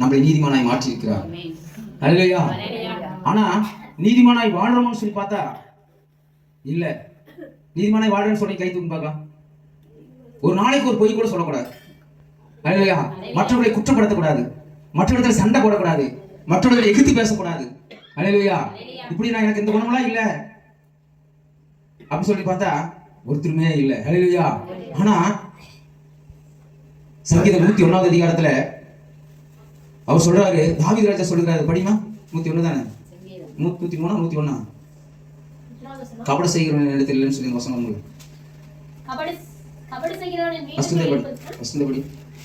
நம்மளை நீதிமானாய் மாற்றி இருக்கிறார். அல்லேலூயா. ஆனா நீதிமானாய் வாழ்றோம்னு சொல்லி பார்த்தா இல்ல. நீதிமானாய் வாழ்றேன்னு சொல்லி கை தூக்கி பார்க்கலாம். ஒரு நாளைக்கு ஒரு பொய் கூட சொல்லக்கூடாது. அல்லேலூயா. மற்றவர்களை குற்றப்படுத்தக்கூடாது, மற்றவர்களை சண்டை போடக்கூடாது, மற்றவர்களை எதிர்த்து பேசக்கூடாது. அல்லேலூயா. இப்படி நான் எனக்கு இந்த குணமெல்லாம் இல்ல அப்படி சொல்லி பார்த்தா ஒருத்தருமே இல்ல. அல்லேலூயா. ஆனா சங்கீதம் 101வது அதிகாரத்துல அவர் சொல்றாரு, தாவீது ராஜா சொல்றாரு, படிமா 101 தானே, 103 101. கபட செய்கிறவன் இடத்தில் இல்லைன்னு சொல்லி வசனம் உங்களுக்கு கபட செய்கிறவன் படி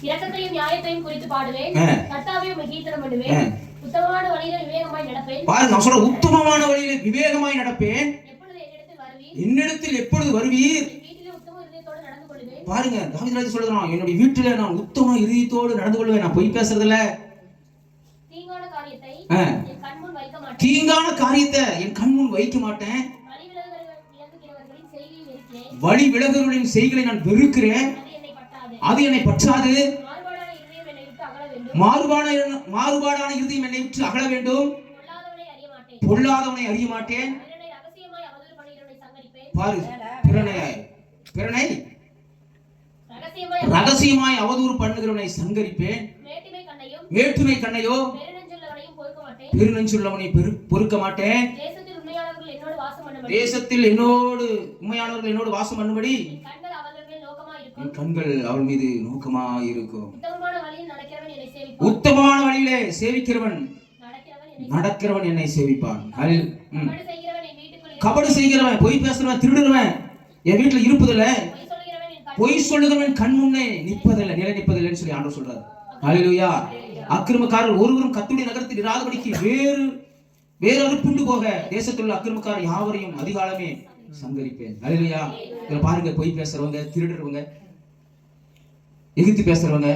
இரக்கத்தையும் நியாயத்தையும் குறித்து பாடுவேன், கர்த்தாவே உம்மை கீர்த்தனம் பண்ணுவேன், உத்தமமான வழியிலே விவேகமாய் நடப்பேன். பாருங்க, நான் சொல்ற உத்தமமான வழியிலே விவேகமாய் நடப்பேன். என்னிடத்தில் எப்பொழுது வருவீர்? பாருங்க, தாவீது ராஜா சொல்றான், என்னுடைய வீட்டில நான் உத்தம இதயத்தோடு நடந்து கொள்வேன். நான் பொய் பேசுறது இல்ல. தீங்கான காரியத்தை என் கண் முன் வைக்க மாட்டேன். வழி விலகுகிறவர்களின் செய்களை நான் வெறுக்கிறேன். அது என்னை பற்றாது. மாறுபாடான இருதயம் என்னை விட்டு அகல வேண்டும். பொல்லாதவனை அறிய மாட்டேன். பாரு, பிறனை ரகசியமாய் அவதூறு பண்ணுகிறவனை சங்கரிப்பேன். வேற்றுமை கண்ணையோ பெருநெஞ்சுள்ளவனை பொறுக்க மாட்டேன். தேசத்தில் என்னோடு உண்மையானவர்கள் என்னோடு வாசம் பண்ணும்படி என் கண்கள் அவள் மீது நோக்கமா இருக்கும். உத்தமமான வழியிலே சேவிக்கிறவன் நடக்கிறவன் என்னை சேவிப்பான். கபடு செய்கிறவன், பொய் பேசுறவன், திருடுறவன் என் வீட்டுல இருப்பதில்ல. பொய் சொல்லுகிறவன் கண் முன்னே நிற்பதில்லை, நிலை நிற்பதில்லைன்னு சொல்லி ஆண்டவர் சொல்றாரு. அல்லேலூயா. அக்கிரமக்காரர் ஒருவரும் கர்த்தருடைய நகரத்தில் இராதபடிக்கு வேறொரு புண்டு போக தேசத்தில் உள்ள அக்கிரமக்காரர் யாவரையும் அதிகாலமே சங்கரிப்பேன். அல்லேலூயா. இதுல பாருங்க, பொய் பேசுறவங்க, திருடுறவங்க, எதிர்த்து பேசுறவங்க,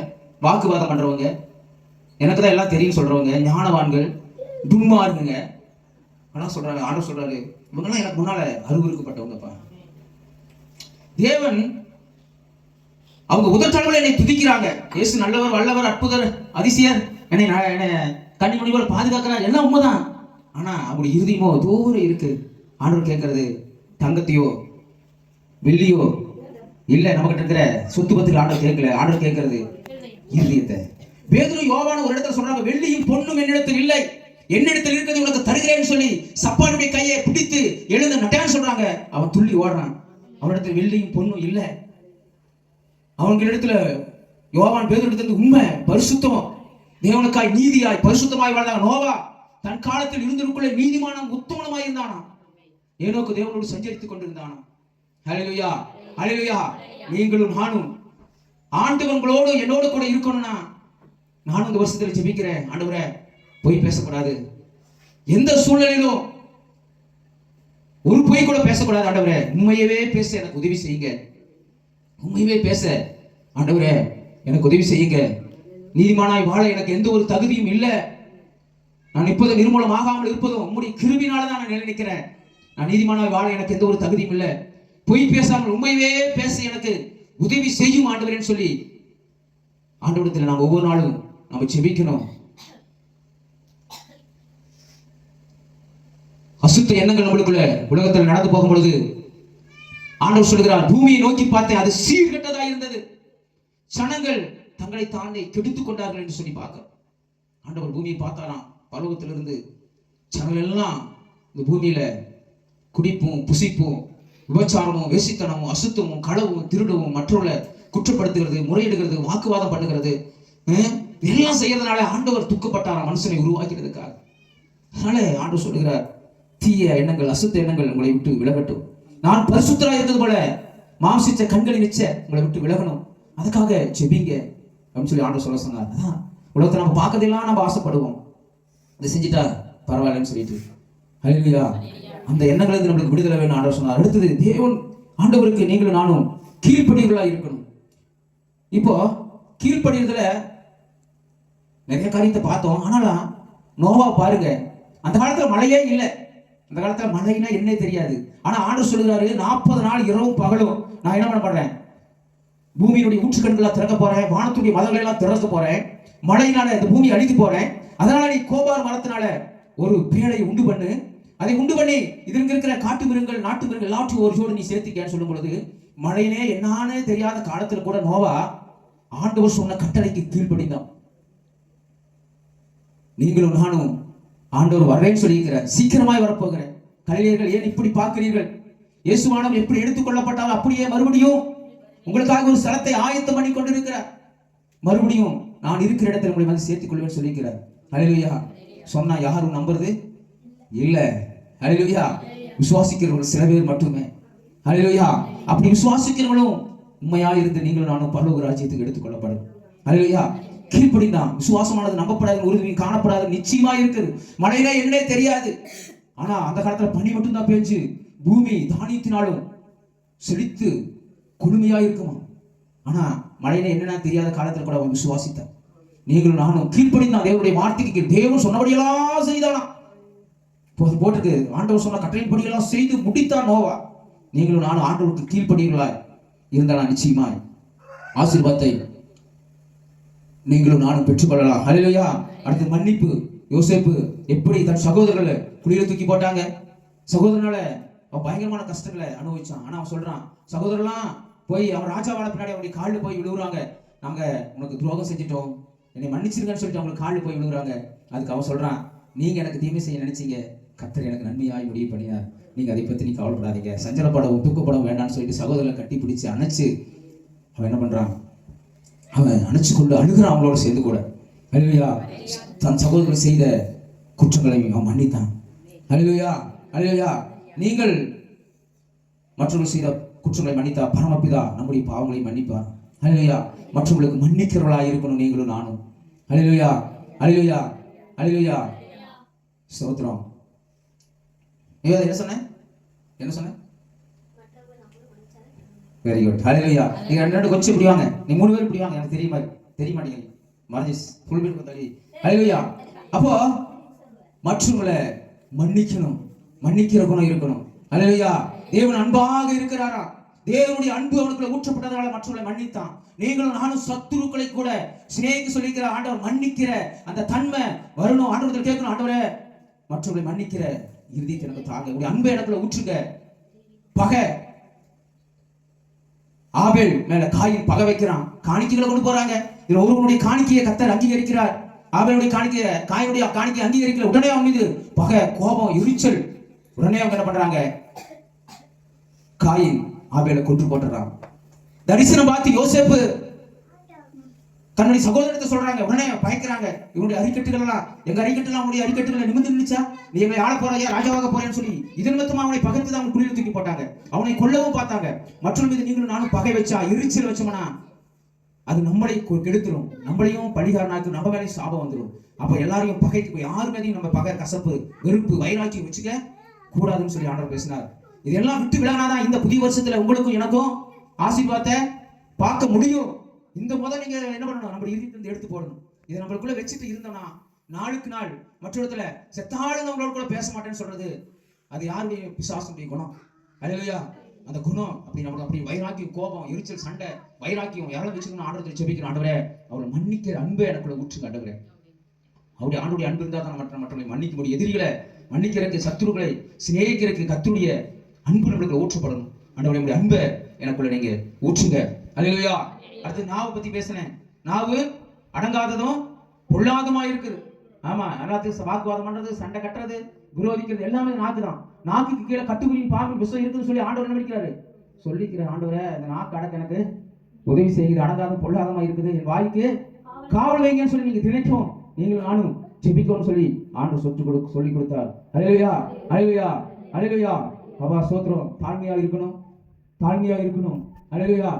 வாக்குவாதம் பண்றவங்க, எனக்கு தான் எல்லாம் தெரியும் சொல்றவங்க, ஞானவான்கள், துன்மார்க்குங்க, ஆனா சொல்றாங்க, ஆண்டவர் சொல்றாரு, இவங்கெல்லாம் எனக்கு முன்னால அருவருக்கப்பட்டவங்கப்பா. தேவன் அவங்க உதட்டளவில் என்னை துதிக்கிறாங்க. இயேசு நல்லவர், வல்லவர், அற்புதர், அதிசயர், என்னை கண்ணிமணி போல பாதுகாக்கிறார், எல்லாம் உண்மைதான். ஆனா அவங்களுடைய இருதயமோ தூரம் இருக்கு. ஆண்டவர் கேட்கறது தங்கத்தையோ வெள்ளியோ இல்ல, நமக்கிட்ட இருக்கிற சொத்து பத்துக்கு ஆண்டவர் கேட்கல. ஆண்டவர் கேட்கறது இருதயத்தை. பேதுரு யோவான் ஒரு இடத்துல சொல்றாங்க, வெள்ளியும் பொண்ணும் என்னிடத்தில் இல்லை, என்னிடத்தில் இருக்கிறது உனக்கு தருகிறேன்னு சொல்லி சப்பானுடைய கையை பிடித்து எழுந்த நட்டான்னு சொல்றாங்க. அவன் துள்ளி ஓடுறான். அவனிடத்தில் வெள்ளியும் பொண்ணும் இல்ல. அவங்களிடத்துல யோவான் பேதுரு இடத்துல உண்மை, பரிசுத்தம், தேவனுக்காய் நீதியாய் பரிசுத்தமாய் வாழ்ந்தாங்க. நோவா தன் காலத்தில் இருந்திருக்குள்ள நீதிமானம் உத்தமனமாய் இருந்தானா. ஏனோக்கு தேவனோடு சஞ்சரித்துக் கொண்டிருந்தானா. ஹல்லேலூயா, ஹல்லேலூயா. நீங்களும் நானும் ஆண்டவங்களோடு என்னோடு கூட இருக்கணும்னா நானும் இந்த வருஷத்துல ஜெபிக்கிறேன், ஆண்டவரே பொய் பேசக்கூடாது, எந்த சூழ்நிலையிலும் ஒரு பொய் கூட பேசக்கூடாது. ஆண்டவரே உண்மையவே பேச எனக்கு உதவி செய்யுங்க. உண்மையவே பேச ஆண்டவரே எனக்கு உதவி செய்யுங்க. நீதிமானாய் வாழ எனக்கு எந்த ஒரு தகுதியும் இல்லை. நான் இப்போது நிர்மூலம் ஆகாமல் இருப்பதும் உம்முடைய கிருபையினாலதான் நான் நினைக்கிறேன். நான் நீதிமானாய் வாழ எனக்கு எந்த ஒரு தகுதியும் இல்லை. பொய் பேசாமல் உண்மையவே பேச எனக்கு உதவி செய்யும் ஆண்டவரேன்னு சொல்லி ஆண்டவரத்தில் நாம் ஒவ்வொரு நாளும் நம்ம ஜெபிக்கணும். அசுத்த எண்ணங்கள் நம்மளுக்குள்ள உலகத்தில் நடந்து போகும் பொழுது ஆண்டவர் சொல்கிறார், பூமியை நோக்கி பார்த்தேன், அது சீர்கெட்டதா இருந்தது, சனங்கள் தங்களை தானே கெடுத்துக் கொண்டார்கள் என்று சொல்லி பார்க்க ஆண்டவர் பூமியை பார்த்தாராம். பரலோகத்திலிருந்து ஜனங்கள் எல்லாம் இந்த பூமியில குடிப்பும் புசிப்பும் விபச்சாரமும் வேசித்தனமும் அசுத்தமும் களவும் திருடவும் மற்றவர்களை குற்றப்படுத்துகிறது, முறையிடுகிறது, வாக்குவாதம் பண்ணுகிறது, எல்லாம் செய்யறதுனால ஆண்டவர் துக்கப்பட்டாராம் மனுஷனை உருவாக்கிறதுக்காக. அதனால ஆண்டவர் சொல்லுகிறார், தீய எண்ணங்கள், அசுத்த எண்ணங்கள் உங்களை விட்டு விலகட்டும். நான் பரிசுத்தராக இருந்தது போல மாம்சிச்ச கண்களை நிச்ச உங்களை விட்டு விலகணும். அதுக்காக ஜெபிங்க அப்படின்னு சொல்லி ஆண்டவர் சொல்ல சொன்னார். அதான் உலகத்தை நம்ம பார்க்கறதெல்லாம் நம்ம ஆசைப்படுவோம், இதை செஞ்சுட்டா பரவாயில்லன்னு சொல்லிட்டு. ஹல்லேலூயா. அந்த எண்ணங்களுக்கு நம்மளுக்கு விடுதலை வேணும் ஆண்டவர் சொன்னார். அடுத்தது, தேவன் ஆண்டவருக்கு நீங்களும் நானும் கீழ்ப்படிகளா இருக்கணும். இப்போ கீழ்ப்படிறதுல நிறைய காரியத்தை பார்த்தோம். ஆனாலும் நோவா பாருங்க, அந்த காலத்துல மழையே இல்லை. அந்த காலத்துல மழைனா என்னே தெரியாது. ஆனா ஆண்டவர் சொல்லுகிறாரு, 40 நாள் இரவும் பகலும் நான் என்ன பண்ண பண்றேன், பூமியினுடைய ஊற்றுக்கண்களா திறக்க போறேன், வானத்துடைய மதங்களை எல்லாம் திறக்க போறேன், மழையினால இந்த பூமி அழித்து போறேன், அதனால நீ கோபார் மரத்தினால ஒரு பேழை உண்டு பண்ணு, அதை உண்டு பண்ணி இதில் இருக்கிற காட்டு மிருகங்கள் நாட்டு மிருகங்கள் எல்லாத்தையும் ஒரு ஜோடு நீ சேர்த்துக்கன்னு சொல்லும் பொழுது, மழையிலே என்னானே தெரியாத காலத்துல கூட நோவா ஆண்டவர் சொன்ன கட்டளைக்கு கீழ்ப்படிந்தான். நீங்களும் நானும் ஆண்டவர் வரேன்னு சொல்லியிருக்கிறார், சீக்கிரமாய் வரப்போகிறேன். கலிலேயர்கள் ஏன் இப்படி பார்க்கிறீர்கள்? இயேசுவானவர் எப்படி எடுத்துக்கொள்ளப்பட்டால் அப்படியே மறுபடியும் உங்களுக்காக ஒரு ஸ்தலத்தை ஆயத்தம் பண்ணி கொண்டிருக்கிறார். மறுபடியும் நான் இருக்கிற இடத்துல உங்களை வந்து சேர்த்துக் கொள்வேன் சொல்லியிருக்கிறார். ஹல்லேலூயா. சொன்னா யாரும் நம்புறது இல்ல. ஹல்லேலூயா. விசுவாசிக்கிறவர்கள் சில பேர் மட்டுமே. ஹல்லேலூயா. அப்படி விசுவாசிக்கிறவங்களும் உண்மையா இருந்து நீங்களும் நானும் பரலோக ராஜ்யத்துக்கு எடுத்துக்கொள்ளப்படும். ஹல்லேலூயா. கீழ்ப்படிந்தான். விசுவாசமானது நம்பப்படாத உறுதி காணப்படாத நிச்சயமா இருக்குது. மழையில என்னே தெரியாது. ஆனா அந்த காலத்துல பனி மட்டும்தான் பெஞ்சு பூமி தானியத்தினாலும் செழித்து குளுமையா இருக்குமா. ஆனா மழையில என்னன்னா தெரியாத காலத்துல கூட அவன் விசுவாசித்தான். நீங்களும் நானும் கீழ்ப்படிந்தான். தேவனுடைய வார்த்தைக்கு தேவன் சொன்னபடியெல்லாம் செய்தானா போட்டிருக்கு. ஆண்டவர் சொன்ன கட்டளைப்படியெல்லாம் செய்து முடித்தான் நோவா. நீங்களும் நானும் ஆண்டவருக்கு கீழ்ப்படிகளாய் இருந்தாலும் நிச்சயமாய் ஆசீர்வாதத்தை நீங்களும் நானும் பெற்றுக்கொள்ளலாம். ஹல்லேலூயா. அடுத்து மன்னிப்பு. யோசேப்பு எப்படி தன் சகோதரர்களை குழியில தூக்கி போட்டாங்க. சகோதரனால அவன் பயங்கரமான கஷ்டங்களை அனுபவிச்சான். ஆனா அவன் சொல்றான், சகோதரர்லாம் போய் அவன் ராஜாவான பின்னாடி அவனுடைய காலில் போய் விழுவுறாங்க. நாங்க உனக்கு துரோகம் செஞ்சிட்டோம், என்னை மன்னிச்சிருங்கன்னு சொல்லிட்டு அவங்களுக்கு காலில் போய் விழுவுறாங்க. அதுக்கு அவன் சொல்றான், நீங்க எனக்கு தீமை செய்ய நினைச்சீங்க, கர்த்தர் எனக்கு நன்மையாய் முடிவு பண்ணினார், நீங்க அதை பத்தி நீ கவலைப்படாதீங்க, சஞ்சலப்படவும் துக்கப்படவும் வேண்டாம்னு சொல்லிட்டு சகோதரரை கட்டி பிடிச்சு அணைச்சு அவன் என்ன பண்றான், அவன் அணைச்சு கொண்டு அழுகிறான் அவங்களோட சேர்ந்து கூட. ஹல்லேலூயா. தன் சகோதரர் செய்த குற்றங்களை அவன் மன்னித்தான். ஹல்லேலூயா. ஹல்லேலூயா. நீங்கள் மற்றவர்கள் செய்த குற்றங்களை மன்னித்தா பரமபிதா நம்முடைய பாவங்களை மன்னிப்பார். ஹல்லேலூயா. மற்றவங்களுக்கு மன்னிக்கிறவர்களா இருக்கணும் நீங்களும் நானும். ஹல்லேலூயா. ஹல்லேலூயா. ஹல்லேலூயா. ஸ்தோத்திரம். என்ன சொன்னேன்? என்ன சொன்னேன்? Very good. ஹல்லேலூயா. நீங்க ரெண்டு கொஞ்சம் இப்படி வாங்க, நீ மூணு பேர் இப்படி வாங்க, எனக்கு தெரிய மாட்டேங்குது. மறைஞ்சி ஃபுல் பேர் தள்ளி. ஹல்லேலூயா. அப்போ மற்றவங்களை மன்னிக்கணும், மன்னிக்கிற குணம் இருக்கணும். ஹல்லேலூயா. தேவன் அன்பாக இருக்கிறாரா? தேவனுடைய அன்பு அவனுக்குள்ள ஊற்றப்பட்டதால மற்றவர்களை மன்னித்தான். நீங்களும் நானும் சத்துருக்களை கூட சிநேகிக்க சொல்லிக்கிற ஆண்டவர் மன்னிக்கிற அந்த தன்மை வரணும். ஆண்டவர்கள் கேட்கணும், ஆண்டவரே மற்றவர்களை மன்னிக்கிற இறுதிக்கு எனக்கு தாங்க, உடைய அன்பை எனக்குள்ள ஊற்றுங்க. பகை, ஆபேல் மேல காயின் பகை வைக்கிறான், காணிக்கைகளை கொண்டு போறாங்க. இதுல ஒருவனுடைய காணிக்கையை கர்த்தர் அங்கீகரிக்கிறார், ஆபேலுடைய காணிக்கையை காயினுடைய காணிக்கை அங்கீகரிக்கல. உடனே அவன் மீது பகை, கோபம், எரிச்சல். உடனே அவங்க என்ன பண்றாங்க, காயின் ஆபேலை கொன்று போட்டுறான். தரிசனம் பார்த்து யோசேப்பு தன்னுடைய சகோதரத்தை சொல்றாங்க. உடனே பயக்கிறாங்க. இவனுடைய அரிக்கட்டுகள் எல்லாம், எங்க அரிக்கட்டுலாம் அவனுடைய அரிக்கட்டுகளை நிமிர்ந்து நின்னுச்சா, நீ எங்களை ஆள போறியா, ராஜாவாக போறேன்னு சொல்லி இதன் நிமித்தமா அவனை பகைத்து தான் அவன் குழியில் தூக்கி போட்டாங்க. அவனை கொல்லவும் பார்த்தாங்க. மற்றொரு மீது நீங்களும் நானும் பகை வச்சா, எரிச்சல் வச்சோம்னா அது நம்மளை கெடுத்துரும், நம்மளையும் பழிகாரனாக்கு, நம்ம மேலே சாபம் வந்துடும். அப்ப எல்லாரையும் பகைக்கு யாரு மேலேயும் நம்ம பகை, கசப்பு, வெறுப்பு, வைராக்கியம் வச்சுக்க கூடாதுன்னு சொல்லி ஆண்டவர் பேசினார். இதெல்லாம் விட்டு விலகாதான் இந்த புதிய வருஷத்துல உங்களுக்கும் எனக்கும் ஆசீர்வாதத்தை பார்க்க முடியும். இந்த முதல் நீங்க என்ன பண்ணணும், நம்ம இறுதி எடுத்து போடணும். இதை நம்மளுக்குள்ள வச்சுட்டு இருந்தோம்னா நாளுக்கு நாள் மற்றொருத்துல செத்தாலும் நம்மளோட கூட பேச மாட்டேன்னு சொல்றது அது யாருடைய பிசாசுடைய குணம். ஹல்லேலூயா. அந்த குணம் அப்படி நம்மளுக்கு அப்படி வைராக்கியம், கோபம், எரிச்சல், சண்டை, வைராக்கியம் யாரும் வச்சுக்கணும். ஆண்டவரத்தை ஜெபிக்கணும், ஆண்டவரே அவளை மன்னிக்கிற அன்பை எனக்குள்ள ஊற்றுங்க ஆண்டவரே. அவருடைய ஆண்டுடைய அன்பு இருந்தால் தான் மற்றவங்களை மன்னிக்க முடியும். எதிரிகளை மன்னிக்கிறதுக்கு, சத்துருக்களை சிநேகிக்கிறதுக்கு கர்த்தருடைய அன்பு நம்மளுக்கு ஊற்றப்படணும். ஆண்டவரே நம்முடைய அன்பை எனக்குள்ள நீங்க ஊற்றுங்க. ஹல்லேலூயா. அடுத்து நாவை பத்தி பேசினேன். நாவு அடங்காததும் பொல்லாதமா இருக்குது. ஆமா, எல்லாத்தையும் வாக்குவாதம் பண்றது, சண்டை கட்டுறது, விரோதிக்கிறது எல்லாமே நாக்கு தான். நாக்குக்கு கீழே கட்டுக்குறியின் பாம்பு விஷம் இருக்குன்னு சொல்லி ஆண்டவர் என்ன பண்ணிக்கிறாரு, சொல்லிக்கிறார். ஆண்டவரே இந்த நாக்கு அடக்க எனக்கு உதவி செய்யுது, அடங்காத பொல்லாதமா இருக்குது, என் வாய்க்கு காவல் வைங்கன்னு சொல்லி நீங்க தினைக்கும் நீங்களும் நானும் ஜெபிக்கணும்னு சொல்லி ஆண்டவர் சொல்லி கொடுத்தார். ஹல்லேலூயா. ஹல்லேலூயா. ஹல்லேலூயா. அப்பா ஸ்தோத்திரம். தாழ்மையா இருக்கணும், தாழ்மையா இருக்கணும். ஹல்லேலூயா.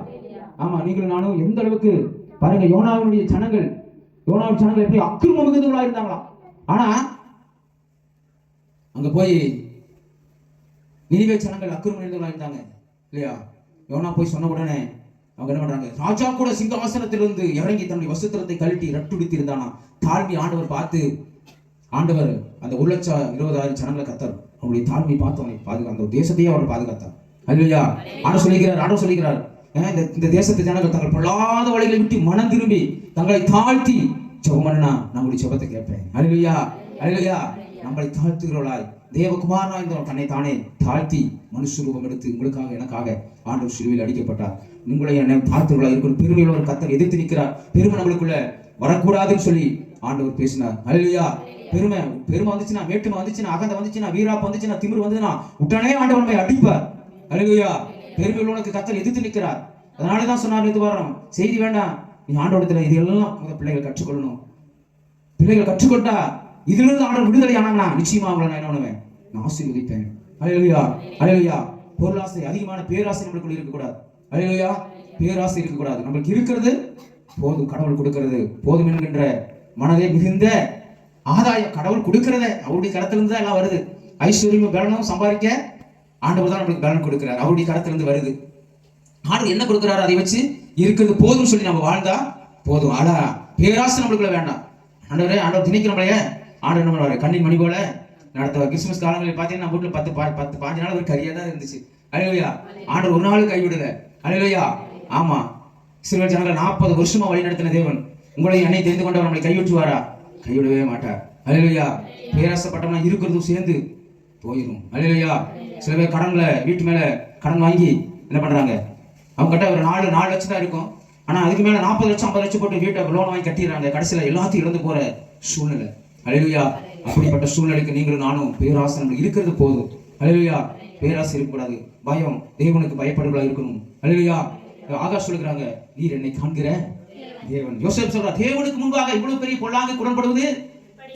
ஆமா, நீங்களும் நானும் எந்த அளவுக்கு பாருங்க, யோனாவினுடைய ஜனங்கள் எப்படி அக்கிரம மிகுந்தவர்களா இருந்தாங்களா. ஆனா அங்க போய் நினிவே ஜனங்கள் அக்கிரமம் நிறைந்தவர்களா இருந்தாங்க இல்லையா. யோனா போய் சொன்ன உடனே அவங்க என்ன பண்றாங்க, ராஜா கூட சிங்காசனத்திலிருந்து இறங்கி தன்னுடைய வஸ்திரத்தை கழட்டி ரட்டுடுத்தி இருந்தானா. தாழ்மை ஆண்டவர் பார்த்து, ஆண்டவர் அந்த 1,20,000 ஜனங்களை கத்தார். அவருடைய தாழ்மை பார்த்து அவனை பாதுகாத்த, அந்த தேசத்தையே அவர் பாதுகாத்தார். ஹல்லேலூயா. ஆண்டவர் சொல்லிக்கிறார் இந்த தேசத்து ஜனங்கள் தங்கள் பொல்லாத வழிகளை விட்டு மனம் திரும்பி தங்களை தாழ்த்தி ஜெபம் பண்ணா நம்முடைய ஜெபத்தை கேட்பேன். அல்லேலூயா, அல்லேலூயா. நம்மளை தாழ்த்துகிறவளாய் தேவகுமாரனாய் இருந்தவர் தன்னை தானே தாழ்த்தி மனுஷ ரூபம் எடுத்து உங்களுக்காக எனக்காக ஆண்டவர் சிலுவையில் அடிக்கப்பட்டார். உங்களை என்னை தாழ்த்துகிறவளாய் இருக்கணும். பெருமையில் ஒரு கர்த்தர் எதிர்த்து நிற்கிறார். பெருமை நம்மளுக்குள்ள வரக்கூடாதுன்னு சொல்லி ஆண்டவர் பேசினார். அல்லேலூயா. பெருமை வந்துச்சுன்னா, வேற்றுமை வந்துச்சுன்னா, அகந்தை வந்துச்சுன்னா, வீராப்பு வந்துச்சுன்னா, திமிரு வந்துச்சுன்னா உடனே ஆண்டவர் நம்மை அடிப்பார். அல்லேலூயா. பெருமை உள்ளவனுக்கு கர்த்தர் எதிர்த்து நிற்கிறார். அதனாலதான் சொன்னார், இது வரோம் செய்தி வேண்டாம், நீ ஆண்டவரத்துல இதெல்லாம் பிள்ளைகள் கற்றுக்கொள்ளணும். பிள்ளைகள் கற்றுக்கொண்டா இதுல இருந்து ஆண்டவர் விடுதலை ஆனாங்கன்னா நிச்சயமா அவங்களை நான் என்ன பண்ணுவேன், நான் ஆசீர்வதிப்பேன். அல்லேலூயா, அல்லேலூயா. பொருளாசை, அதிகமான பேராசை நம்மளுக்குள்ள இருக்கக்கூடாது. அல்லேலூயா. பேராசை இருக்கக்கூடாது. நம்மளுக்கு இருக்கிறது போதும், கடவுள் கொடுக்கிறது போதும் என்கின்ற மனதை மிகுந்த ஆதாயம். கடவுள் கொடுக்கிறத அவருடைய கரத்திலிருந்து தான் எல்லாம் வருது. ஐஸ்வர்யம் பலனும் சம்பாதிக்க ஆண்டவர் தான் நம்மளுக்கு பலன் கொடுக்கிறார். அவருடைய கரத்திலிருந்து வருது. ஆண்டவர் என்ன கொடுக்கிறாரு அதை வச்சு இருக்கிறது போதும் சொல்லி நம்ம வாழ்ந்தா போதும். ஆனா பேராசை நம்மளுக்குள்ள வேண்டாம். ஆண்டவர் திணிக்க நம்மளைய ஆண்டவர் என்ன பண்ணுவாரு, கண்ணின் மணி போல நடத்துவா. கிறிஸ்துமஸ் காலங்களில் பார்த்தீங்கன்னா வீட்டுல 10-15 நாள் ஒரு கரியா தான் இருந்துச்சு. அல்லேலூயா. ஆண்டவர் ஒரு நாள் கைவிடல. அல்லேலூயா. ஆமா, சிறுவர் ஜனங்கள் 40 வருஷமா வழி நடத்தின தேவன் உங்களை என்னை தெரிந்து கொண்டவர் நம்மளை கைவிட்டுவாரா? கைவிடவே மாட்டார். அல்லேலூயா. பேராசைப்பட்டோம்னா இருக்கிறதும் சேர்ந்து போயிடும். அல்லேலூயா. சில பேர் கடன்ல வீட்டு மேல கடன் வாங்கி என்ன பண்றாங்க, அவங்க கிட்ட ஒரு 4 லட்சம் தான் இருக்கும். ஆனா அதுக்கு மேல 40 லட்சம் 50 லட்சம் போட்டு வீட்டை லோன் வாங்கி கட்டிடுறாங்க. கடைசியில எல்லாத்தையும் இழந்து போற சூழ்நிலை. அல்லேலூயா. அப்படிப்பட்ட சூழ்நிலைக்கு நீங்களும் நானும் பேராசை நம்மளுக்கு இருக்கிறது போதும். அல்லேலூயா. பேராசை இருக்கக்கூடாது. பயம், தேவனுக்கு பயப்படுவதா இருக்கணும். அல்லேலூயா. ஆகாஷ் சொல்லுகிறாங்க, நீர் என்னை காண்கிற தேவன். யோசேப்பு சொல்றா, தேவனுக்கு முன்பாக இவ்வளவு பெரிய பொல்லாங்கு குணப்படுவது,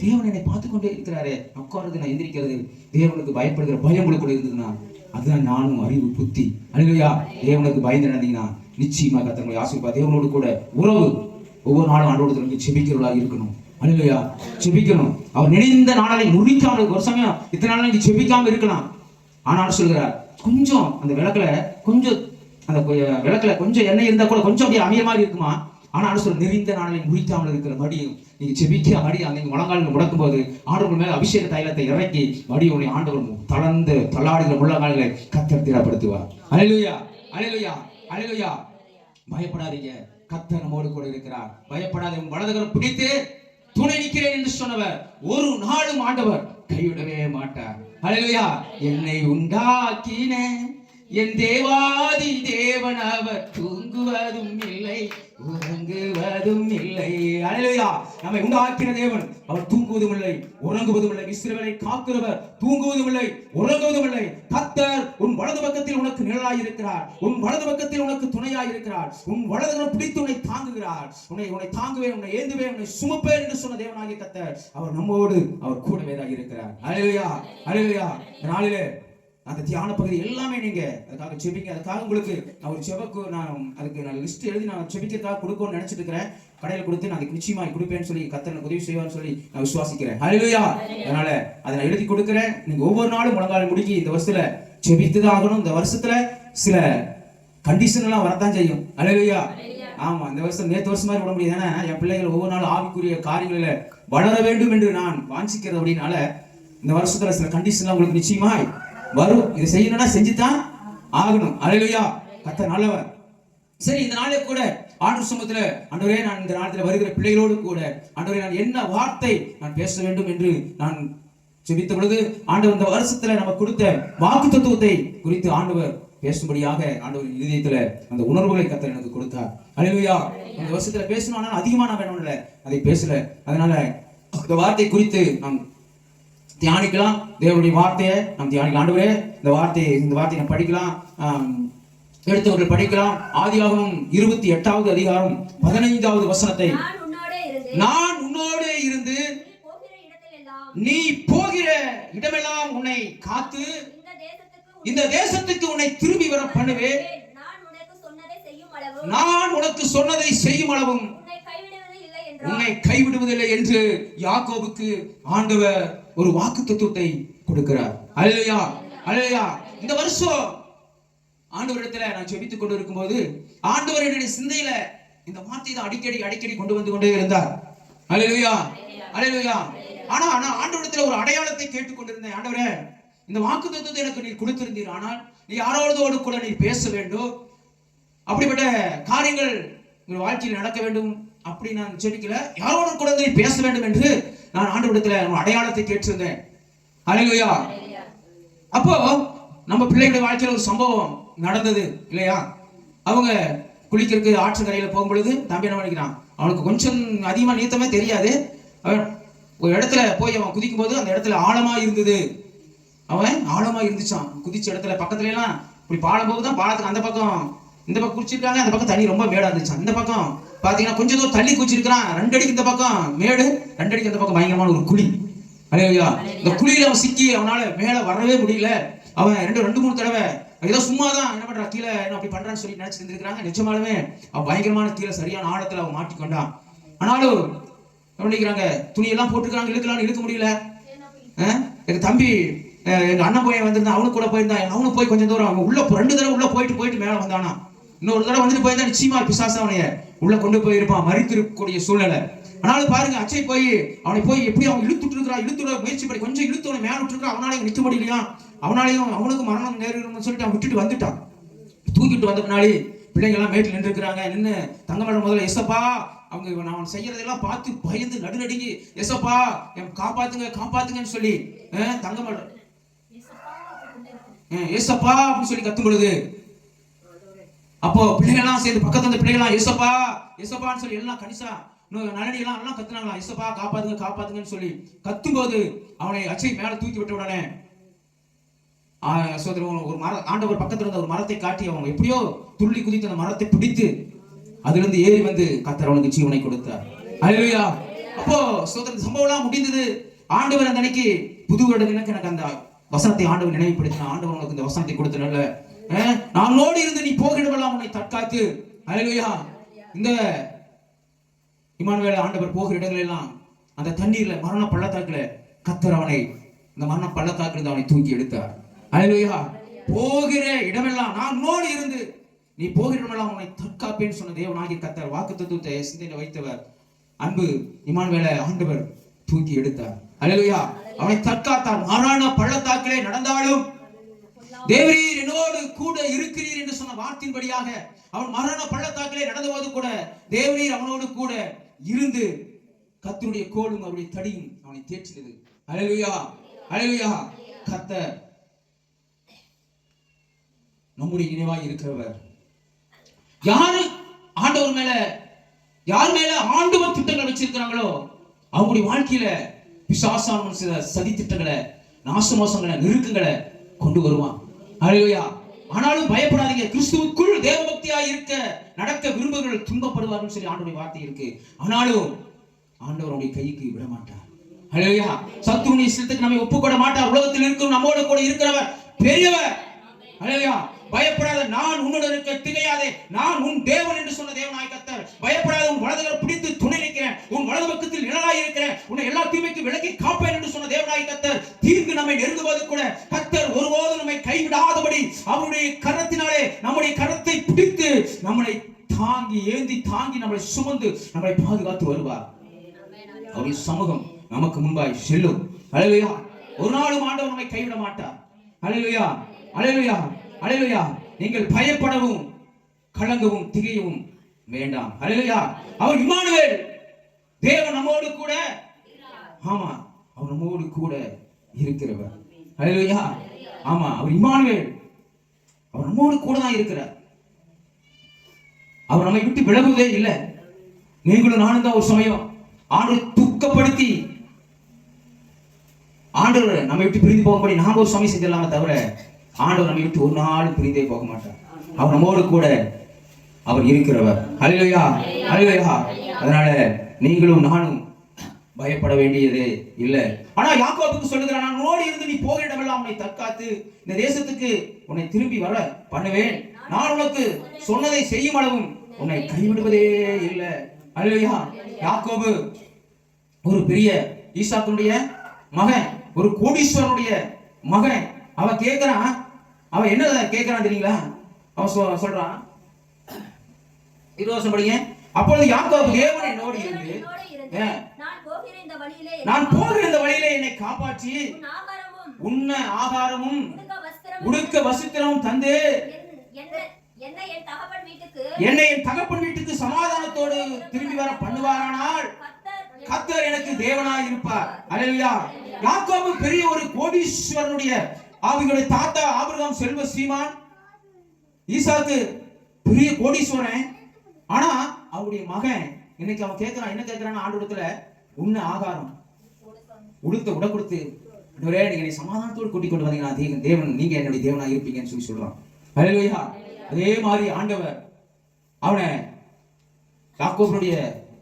தேவன் என்னை பார்த்து கொண்டே இருக்கிறாரே, உட்கார்றது நான் எந்திரிக்கிறது, தேவனுக்கு பயப்படுகிற பயம் கூட இருந்ததுன்னா அதுதான் ஞானம், அறிவு, புத்தி. அல்லேலூயா. தேவனுக்கு பயந்து நடந்தீங்கன்னா நிச்சயமா கர்த்தர் உங்களை ஆசீர்வதிப்பார். தேவனோடு கூட உறவு ஒவ்வொரு நாளும் ஆண்டவரோடு நீங்க செபிக்கிறவர்களாக இருக்கணும். அல்லேலூயா. செபிக்கணும். அவர் நினைந்த நாளை முறிக்காமல், ஒரு சமயம் இத்தனை நாள் நீங்க செபிக்காம இருக்கலாம். ஆனாலும் சொல்கிறார், கொஞ்சம் அந்த விளக்குல கொஞ்சம் எண்ணெய் இருந்தா கூட கொஞ்சம் அப்படியே அமைய மாதிரி இருக்குமா. ஆனாலும் சொல்ல, நெறிந்த நாளை முறிக்காமல் இருக்கிற மடியும் நீங்க செபிக்க மடி அந்த முழங்காலில் முடக்கும் போது ஆண்டவர் மேல அபிஷேக தைலத்தை இறக்கி மடியை உன்னை ஆண்டவர் தளர்ந்து தள்ளாடுகிற முழங்கால்களை கர்த்தர் திடப்படுத்துவார். அல்லேலூயா, அல்லேலூயா, அல்லேலூயா. பயப்படாதீங்க, கர்த்தர் நம்மோடு கூட இருக்கிறார். பயப்படாத, வலதுகரம் பிடித்து துணை நிற்கிறேன் என்று சொன்னவர் ஒரு நாளும் ஆண்டவர் கைவிடவே மாட்டார். அல்லேலூயா. என்னை உண்டாக்கின என் தேவாதி தேவன் அவர் தூங்குவதும் இல்லை உறங்குவதும் இல்லை. அல்லேலூயா. நம்மை உண்டாக்கின தேவன் அவர் தூங்குவதும் இல்லை உறங்குவதும் இல்லை. இஸ்ரவேலை காக்கிறவர் தூங்குவதும் இல்லை உறங்குவதும் இல்லை. கர்த்தர் உன் வலது பக்கத்தில் உனக்கு நிழலாய் இருக்கிறார். உன் வலது பக்கத்தில் உனக்கு துணையாய் இருக்கிறார். உன் வலதுகரம் பிடித்து உன்னை தாங்குகிறார். உன்னை தாங்குவேன், உன்னை ஏந்துவேன், உன்னை சுமப்பேன் என்று சொன்ன தேவனாகிய கர்த்தர் அவர் நம்மோடு, அவர் கூடவே தான் இருக்கிறார். அல்லேலூயா, அல்லேலூயா. நாளிலே அந்த தியான பகுதி எல்லாமே நீங்க அதுக்காக செபிங்க. அதுக்காக உங்களுக்கு நான் ஒரு செபக்கு அதுக்கு லிஸ்ட் எழுதி நான் செபிக்கிறதுக்காக கொடுக்கணும்னு நினைச்சிட்டு இருக்கிறேன். கடையில் கொடுத்து நான் அதுக்கு நிச்சயமா கொடுப்பேன்னு சொல்லி கர்த்தர் எனக்கு உதவி செய்வார்னு சொல்லி நான் விசுவாசிக்கிறேன். அல்லேலூயா. அதனால அதை நான் எழுதி கொடுக்கிறேன். நீங்க ஒவ்வொரு நாளும் முழங்கால் முடிக்கி இந்த வருஷத்துல செபித்துதான் ஆகணும். இந்த வருஷத்துல சில கண்டிஷன் எல்லாம் வரத்தான் செய்யும். அல்லேலூயா. ஆமா, இந்த வருஷம் நேற்று வருஷம் மாதிரி விட முடியாது. ஏன்னா என் பிள்ளைகள் ஒவ்வொரு நாளும் ஆவிக்குரிய காரியங்களில வளர வேண்டும் என்று நான் வாஞ்சிக்கிறது. அப்படின்னால இந்த வருஷத்துல சில கண்டிஷன் உங்களுக்கு நிச்சயமா வரும். இதை செய்யணும்னா செஞ்சுதான் ஆகணும். அல்லேலூயா. கர்த்தர் நல்லவர். சரி, இந்த நாளே கூட ஆண்டவர் சமூகத்துல, ஆண்டவரே நான் இந்த நாளத்துல வருகிற பிள்ளைகளோடு கூட ஆண்டவரே நான் என்ன வார்த்தை நான் பேச வேண்டும் என்று நான் செபித்த பொழுது ஆண்டவர் இந்த வருஷத்துல நமக்கு கொடுத்த வாக்கு தத்துவத்தை குறித்து ஆண்டவர் பேசும்படியாக ஆண்டவரின் இதயத்துல அந்த உணர்வுகளை கர்த்தர் எனக்கு கொடுத்தார். அல்லேலூயா. இந்த வருஷத்துல பேசணும், ஆனால் அதிகமா நான் வேணும்ல அதை பேசல. அதனால இந்த வார்த்தை குறித்து நாம் தியானிக்கலாம். தேவனுடைய வார்த்தையை நாம் தியானிக்கலாம். ஆண்டவரே இந்த வார்த்தையை நாம் படிக்கலாம், எடுத்தவர்கள் படிக்கலாம். ஆதியாகமம் 28வது அதிகாரம் 15வது வசனத்தை, நான் உன்னோடு இருந்து நீ போகிற இடமெல்லாம் உன்னை காத்து இந்த தேசத்துக்கு உன்னை திரும்பி வர பண்ணுவேன். நான் உனக்கு சொன்னதை செய்யும் அளவும் உன்னை கைவிடுவதில்லை என்று யாக்கோபுக்கு ஆண்டவர் ஒரு வாக்கு தத்துவத்தை கொடுக்கிறார். அல்லேலூயா, அல்லேலூயா. இந்த வருஷம் ஆண்டவரிடத்துல நான் ஜெபித்துக் கொண்டு இருக்கும்போது ஆண்டவர் என்னுடைய சிந்தையில இந்த வார்த்தையை தான் அடிக்கடி கொண்டு வந்து கொண்டே இருந்தார். அல்லேலூயா, அல்லேலூயா. ஆனா ஆண்டவரிடத்துல ஒரு அடையாளத்தை கேட்டுக் கொண்டிருந்தேன். ஆண்டவரே, இந்த வாக்கு தத்துவத்தை எனக்கு நீ கொடுத்திருந்தீர், ஆனால் நீ யாரோடோடு கூட நீ பேச வேண்டும், அப்படிப்பட்ட காரியங்கள் உங்கள் வாழ்க்கையில் நடக்க வேண்டும் அப்படி நான் ஜெபிக்கல. யாரோட கூட பேச வேண்டும் என்று நான் ஆண்டவரிடத்துல அடையாளத்தை கேட்டிருந்தேன். ஹல்லேலூயா. அப்போ நம்ம பிள்ளைகளுடைய வாழ்க்கையில ஒரு சம்பவம் நடந்தது இல்லையா? அவங்க குளிக்கிறதுக்கு ஆற்றங்கரையில போகும்பொழுது தம்பி என்ன பண்ணிக்கிறான், அவனுக்கு கொஞ்சம் அதிகமா நீத்தமே தெரியாது. அவன் ஒரு இடத்துல போய் அவன் குதிக்கும் போது அந்த இடத்துல ஆழமா இருந்தது. அவன் ஆழமா இருந்துச்சான். குதிச்ச இடத்துல பக்கத்துல எல்லாம் இப்படி பாலம் போகுதான், பாலத்துக்கு அந்த பக்கம் இந்த பக்கம் குடிச்சிருக்காங்க, அந்த பக்கம் தண்ணி ரொம்ப மேடா இருந்துச்சான். இந்த பக்கம் பாத்தீங்கன்னா கொஞ்சம் தூரம் தள்ளி குடிச்சிருக்கான். 2 அடிக்கு இந்த பக்கம் மேடு, 2 அடிக்கு அந்த பக்கம் பயங்கரமான ஒரு குழி. ஹல்லேலூயா. இந்த குழியில அவன் சிக்கி அவனால மேல வரவே முடியல. அவன் 2-3 தடவை ஏதோ சும்மாதான் என்ன பண்றான், கீழே என்ன அப்படி பண்றான்னு சொல்லி நினைச்சு இருந்திருக்காங்க. நிஜமாலுமே அவன் பயங்கரமான கீழே சரியான ஆழத்துல அவன் மாட்டிக்கொண்டான். ஆனாலும் கவனிக்கிறாங்க, துணியெல்லாம் போட்டுக்கிறாங்க, இழுக்கலாம்னு இழுக்க முடியல. எங்க தம்பி எங்க அண்ணன் போய் வந்திருந்தான், அவனுக்கு கூட போயிருந்தான். அவனுக்கு போய் கொஞ்சம் தூரம் அவன் உள்ள 2 தடவை உள்ள போயிட்டு மேல வந்தானா. இன்னொரு தடவை வந்துட்டு போயிருந்தா நிச்சயமா பிசாசு அவனைய உள்ள கொண்டு போயிருப்பான், மறித்திருக்கக்கூடிய சூழ்நிலை. ஆனாலும் பாருங்க, அச்சை போய் அவனை போய் எப்படி அவன் இழுத்துட்டு இருக்கிறான், இழுத்துட முயற்சி பண்ணி கொஞ்சம் இழுத்து அவனை மேல விட்டுருக்கான். அவனாலையும் நிற்க முடியலையா, அவனாலையும் அவனுக்கு மரணம் நேரிடும் சொல்லிட்டு அவன் விட்டுட்டு வந்துட்டான். தூக்கிட்டு வந்த பின்னாடி பிள்ளைங்க எல்லாம் மேட்டில் நின்று இருக்கிறாங்க. நின்று தங்கமேடம் முதல்ல எசப்பா அவங்க நான் செய்யறதெல்லாம் பார்த்து பயந்து நடுநடுங்கி எசப்பா என் காப்பாத்துங்கன்னு சொல்லி தங்கமேடம் ஏசப்பா அப்படின்னு சொல்லி கத்தும் பொழுது, அப்போ பிள்ளைகள்லாம் சேர்ந்து பக்கத்துல இருந்த பிள்ளைகள்லாம் ஏசப்பான்னு சொல்லி எல்லாம் கணிசா நலனி எல்லாம் கத்துனாங்களா, ஏசப்பா காப்பாத்துங்கன்னு சொல்லி கத்தும் போது அவனை அச்சை மேல தூக்கி விட்ட உடனே ஒரு மரம், ஆண்டவர் பக்கத்துல இருந்த ஒரு மரத்தை காட்டி அவன் எப்படியோ துள்ளி குதித்து அந்த மரத்தை பிடித்து அதுல இருந்து ஏறி வந்து கர்த்தர் அவனுக்கு ஜீவனை கொடுத்தார். ஹல்லேலூயா. அப்போ சோதரன் சம்பவம் எல்லாம் முடிந்தது. ஆண்டவர் அந்த அன்னைக்கு புது வருடத்துக்கு எனக்கு அந்த வசனத்தை ஆண்டவர் நினைவுபடுத்தினார். ஆண்டவர் உனக்கு இந்த வசனத்தை கொடுத்தனால நான் நோடி இருந்து நீ போகிடவெல்லாம் உன்னை தற்காத்து. ஹல்லேலூயா. இந்த இம்மானுவேல் ஆண்டவர் போகிற இடங்கள் எல்லாம் அந்த தண்ணீர்ல மரண பள்ளத்தாக்குல கர்த்தர் அவனை இந்த மரண பள்ளத்தாக்குல அவனை தூக்கி எடுத்தார். ஹல்லேலூயா. போகிற இடமெல்லாம் நான் நோடி இருந்து நீ போகிற இடமெல்லாம் உன்னை தற்காப்பேன்னு சொன்ன தேவனாகிய கர்த்தர் வாக்குத்தத்தத்தை சிந்தையில வைத்தவர் அன்பு இம்மானுவேலை ஆண்டவர் தூக்கி எடுத்தார். ஹல்லேலூயா. அவனை தற்காத்தார். மரண பள்ளத்தாக்கிலே நடந்தாலும் தேவரீர் என்னோடு கூட இருக்கிறீர் என்று சொன்ன வார்த்தையின்படியாக அவன் மரண பள்ளத்தாக்கிலே நடந்தபோது கூட தேவரீர் அவனோடு கூட இருந்து கர்த்தருடைய கோலும் அவருடைய தடியும் அவனை தேற்றினது. ஹல்லேலூயா. ஹல்லேலூயா. கர்த்தர் நம்முடைய நினைவாய் இருக்கிறவர். யாரு ஆண்டவர் மேல யார் மேல ஆண்டவர் திட்டங்கள் வச்சிருக்கிறாங்களோ அவங்களுடைய வாழ்க்கையில பிசாசானவன் சில சதி திட்டங்களை, நாசமோசங்களை, நெருக்கங்களை கொண்டு வருவான். ஹல்லேலூயா. ஆனாலும் பயப்படாதீங்க, கிறிஸ்துவுக்குள் தேவபக்தியாய் இருக்க நடக்க விரும்புகிறவர்கள் துன்பப்படுவார்கள் சொல்லி ஆண்டவருடைய வார்த்தை இருக்கு. ஆனாலும் ஆண்டவருடைய கைக்கு விட மாட்டார். ஹல்லேலூயா. சத்துருடைய சித்தத்துக்கு நம்மை ஒப்புக்கொள்ள மாட்டார். உலகத்தில் இருக்கும் நம்மோடு கூட இருக்கிறவர் பெரியவர். ஹல்லேலூயா. பயப்படாத, நான் உன்னுடன் இருக்க, திகையாதே, நான் உன் தேவன் என்று சொன்ன தேவனாய் கர்த்தர். பயப்படாத, உன் வலதுகரை பிடித்து துணை நிற்கிறேன், உன் வலது பக்கத்தில் நிழலாய் இருக்கிறேன், உன்னை எல்லா தீமைக்கு விலக்கி காப்பேன் என்று சொன்ன தேவனாய் கர்த்தர். தீர்க்கு நம்மை நெருங்குவது கூட கர்த்தர் ஒருபோதும் நம்மை கைவிடாதபடி அவருடைய கரத்தினாலே நம்முடைய கரத்தை பிடித்து நம்மளை ஏந்தி தாங்கி நம்மளை சுமந்து நம்மளை பாதுகாத்து வருவார். அவருடைய சமூகம் நமக்கு முன்பாய் செல்லும். ஹல்லேலூயா. ஒரு நாளும் ஆண்டவர் நம்மை கைவிட மாட்டார். ஹல்லேலூயா. ஹல்லேலூயா. ஹல்லேலூயா. நீங்கள் பயப்படவும் கலங்கவும் திகையவும் வேண்டாம். ஹல்லேலூயா. அவர் இம்மானுவேல், தேவன் நம்மோடு கூட. ஆமா, அவர் நம்மோடு கூட இருக்கிறவர். ஹல்லேலூயா. ஆமா, அவர் இம்மானுவேல், அவர் நம்மோடு கூட தான் இருக்கிறார். அவர் நம்மை விட்டு விலகுவதே இல்லை. நீங்களும் நானும் தான் ஒரு சமயம் ஆண்டவரை துக்கப்படுத்தி ஆண்டவர் நம்மை விட்டு பிரிந்து போகும்படி நாம் ஒரு சமயம் செஞ்சிடலாமே தவிர ஆண்டவர் நம்மை விட்டு ஒரு நாள் பிரிந்தே போக மாட்டார். அவர் நம்மோடு கூட அவர் இருக்கிறவர். ஹல்லேலூயா. ஹல்லேலூயா. அதனால நீங்களும் நானும் பயப்பட வேண்டியதே இல்லை. ஆனா யாக்கோபுக்கு சொல்லுகிறான், நான் உன்னோடு இருந்து நீ போகிற இடமெல்லாம் உன்னை தற்காத்து இந்த தேசத்துக்கு உன்னை திரும்பி வர பண்ணுவேன். நான் உனக்கு சொன்னதை செய்யும் அளவும் உன்னை கைவிடுவதே இல்லை. ஹல்லேலூயா. யாக்கோபு ஒரு பெரிய ஈசாக்குடைய மகன், ஒரு கோடீஸ்வரனுடைய மகன். அவன் கேட்கிறான், அவன் என்ன கேட்கிறான் தெரியுங்களா? அவன் சொல்றான், 20 வருஷம் படிங்க. அப்பொழுது யாக்கோபு தேவன் என்னோடு இருந்து நான் போகிற இந்த வழியிலே என்னை காப்பாற்றி உண்ண ஆகாரமும் உடுக்க வஸ்திரமும் தந்து என்னை என் தகப்பன் வீட்டுக்கு சமாதானத்தோடு திரும்பி வர பண்ணுவாரானால் கர்த்தர் எனக்கு தேவனாய் இருப்பார். அல்லேலூயா. யாக்கோபு பெரிய ஒரு கோடீஸ்வரனுடைய அவங்களுடைய தாத்தா ஆபிரகாம் செல்வ சீமான், ஈசாக்கு பெரிய கோடீஸ்வரன். ஆனா அவருடைய மகன் இன்னைக்கு அவன் கேட்கிறான், என்ன கேட்கிறான் ஆண்டவரிடத்துல, உண்ண ஆகாரம் உடுத்த உட கொடுத்து, நீங்க என்னை சமாதானத்தோடு கூட்டிக் கொண்டு வந்தீங்கன்னா தேவன் நீங்க என்னுடைய தேவனா இருப்பீங்கன்னு சொல்லி சொல்றான். அல்லேலூயா. அதே மாதிரி ஆண்டவர் அவனை, யாக்கோபுடைய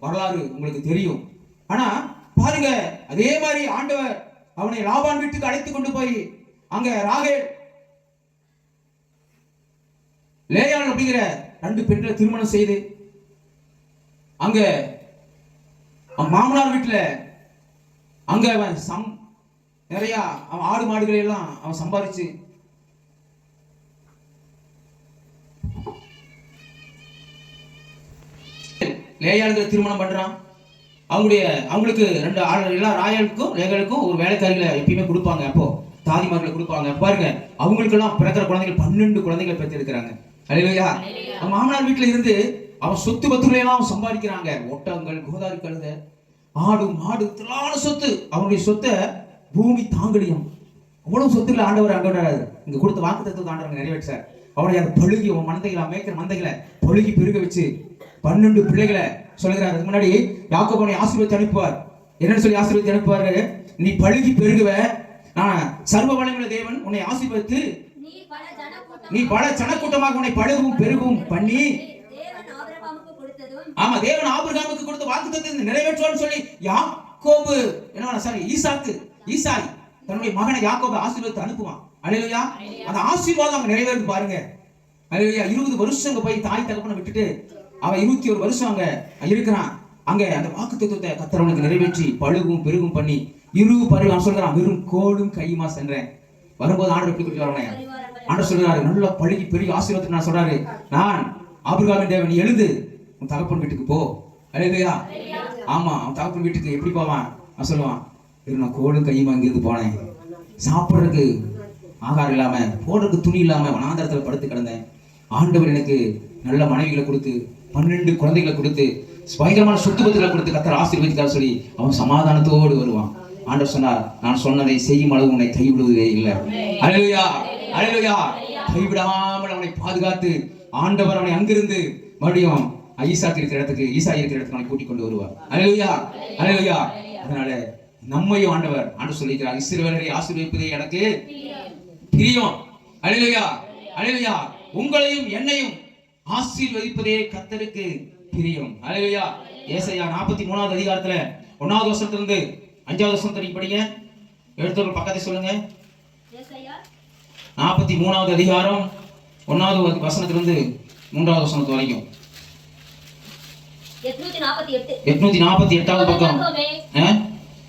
வரலாறு உங்களுக்கு தெரியும். ஆனா பாருங்க, அதே மாதிரி ஆண்டவர் அவனை லாபான் வீட்டுக்கு அழைத்து கொண்டு போய் அங்க ராகேல் லேயாள் அப்படிங்கிற 2 பெண்களை திருமணம் செய்து அங்க மாமனார் வீட்டுல அங்க அவன் நிறைய அவன் ஆடு மாடுகளை எல்லாம் அவன் சம்பாதிச்சு லேயாளுக்கு திருமணம் பண்றான். அவங்களுக்கு 2 எல்லா ராயலுக்கும் லேகளுக்கும் ஒரு வேலைக்காரிகளை எப்பயுமே கொடுப்பாங்க. அப்போ தாதிமார்களை கொடுப்பாங்க. பாருங்க, அவங்களுக்கு எல்லாம் பிறக்கிற குழந்தைகள் 12 குழந்தைகளை பெற்று இருக்கிறாங்க. அல்லேலூயா. அவன் மாமனார் வீட்டுல இருந்து அவன் சொத்து பத்துக்களை எல்லாம் சம்பாதிக்கிறாங்க. ஒட்டகங்கள், கோதாரி கழுதை, ஆடு மாடு, திரளான சொத்து. அவனுடைய சொத்தை பூமி தாங்கலியம் அவ்வளவு சொத்துக்களை ஆண்டவர் இங்க கொடுத்த வாக்கு தத்துவத்தை ஆண்டவர் நிறைவேற்றார். அவனுடைய அந்த பழுகி அவன் மந்தைகளை மேய்க்கிற மந்தைகளை பழுகி பெருக வச்சு 12 பிள்ளைகளை சொல்லுகிறார். அதுக்கு முன்னாடி யாக்கோபு அவனை ஆசீர்வதித்து அனுப்புவார். என்னன்னு சொல்லி ஆசீர்வதித்து அனுப்புவாரு, நீ பழுகி பெருகுவ, நான் சர்வ வல்லமையுள்ள தேவன் உன்னை ஆசீர்வதித்து நீ பல ஜனக்கூட்டமாக உன்னை பழுகவும் பெருகவும் பண்ணி, ஆமா தேவன் ஆபிரகாமுக்கு கொடுத்த வாக்குத்தத்தத்தை நிறைவேற்றுவார்னு சொல்லி யாக்கோபு ஈசாய் தன்னுடைய மகனை யாக்கோபு ஆசீர்வதித்து அனுப்புவான். அல்லேலூயா. அந்த ஆசீர்வாதம் அங்க நிறைவேறுது பாருங்க. அல்லேலூயா. 20 வருஷம் அங்க போய் தாய் தகப்பனை விட்டுட்டு அவன் 21 வருஷம் அங்க இருக்கிறான். அங்க அந்த வாக்குத்தத்தத்தை கர்த்தர் அவனுக்கு நிறைவேற்றி பழுகும் பெருகும் பண்ணி அவன் சொல்றான், வெறும் கோலும் கையுமா சென்றேன். வரும்போது ஆண்டவர் எப்படி கூட்டிட்டு வரவனே, ஆண்டவர் சொல்றாரு, நல்ல பழுகி பெரிய ஆசீர்வாதத்தை நான் சொல்றாரு, நான் ஆபிரகாமின் தேவன், நீ எழுந்து உன் தகப்பன் வீட்டுக்கு போ. அல்லேலூயா. ஆமா, அவன் தகப்பன் வீட்டுக்கு எப்படி போவான்? அவன் சொல்லுவான், நான் கோலும் கையுமா இங்கிருந்து போனேன், சாப்பிட்றதுக்கு ஆகாரம் இல்லாம, போடுறதுக்கு துணி இல்லாம வனாந்தரத்துல படுத்து கிடந்தேன். ஆண்டவர் எனக்கு நல்ல மனைவிகளை கொடுத்து 12 குழந்தைகளை கொடுத்து பயங்கரமான சொத்து பத்துகளை கொடுத்து கர்த்தர் ஆசீர்வதித்தார் சொல்லி அவன் சமாதானத்தோடு வருவான். ஆண்டவர் சொன்னார், நான் சொன்னதை செய்யும் அளவு உன்னை கைவிடுவதே இல்லை. அல்லேலூயா. அல்லேலூயா. கைவிடாமல் அவனை பாதுகாத்து ஆண்டவர் அவனை அங்கிருந்து மறுபடியும் ஈசாய் இருக்கிற இடத்துக்கு அவனை கூட்டிக் கொண்டு வருவார். அல்லேலூயா. அல்லேலூயா. அதனால நம்மையும் ஆண்டவர் சொல்லிக்கிறார், இஸ்ரவேலரை ஆசீர்வதிப்பதே எனக்கு பிரியம். அல்லேலூயா. அல்லேலூயா. உங்களையும் என்னையும் ஆசீர்வதிப்பதே கர்த்தருக்கு பிரியம். அல்லேலூயா. ஏசாயா 43வது அதிகாரத்துல 1வது வசனத்திலிருந்து 5வது வசனத்தை படிங்க. எடுத்தவர்கள் பக்கத்தை சொல்லுங்க. ஏசாயா 43வது அதிகாரம் 1வது வசனத்திலிருந்து 3வது வசனத்து வரைக்கும். 848வது பக்கம்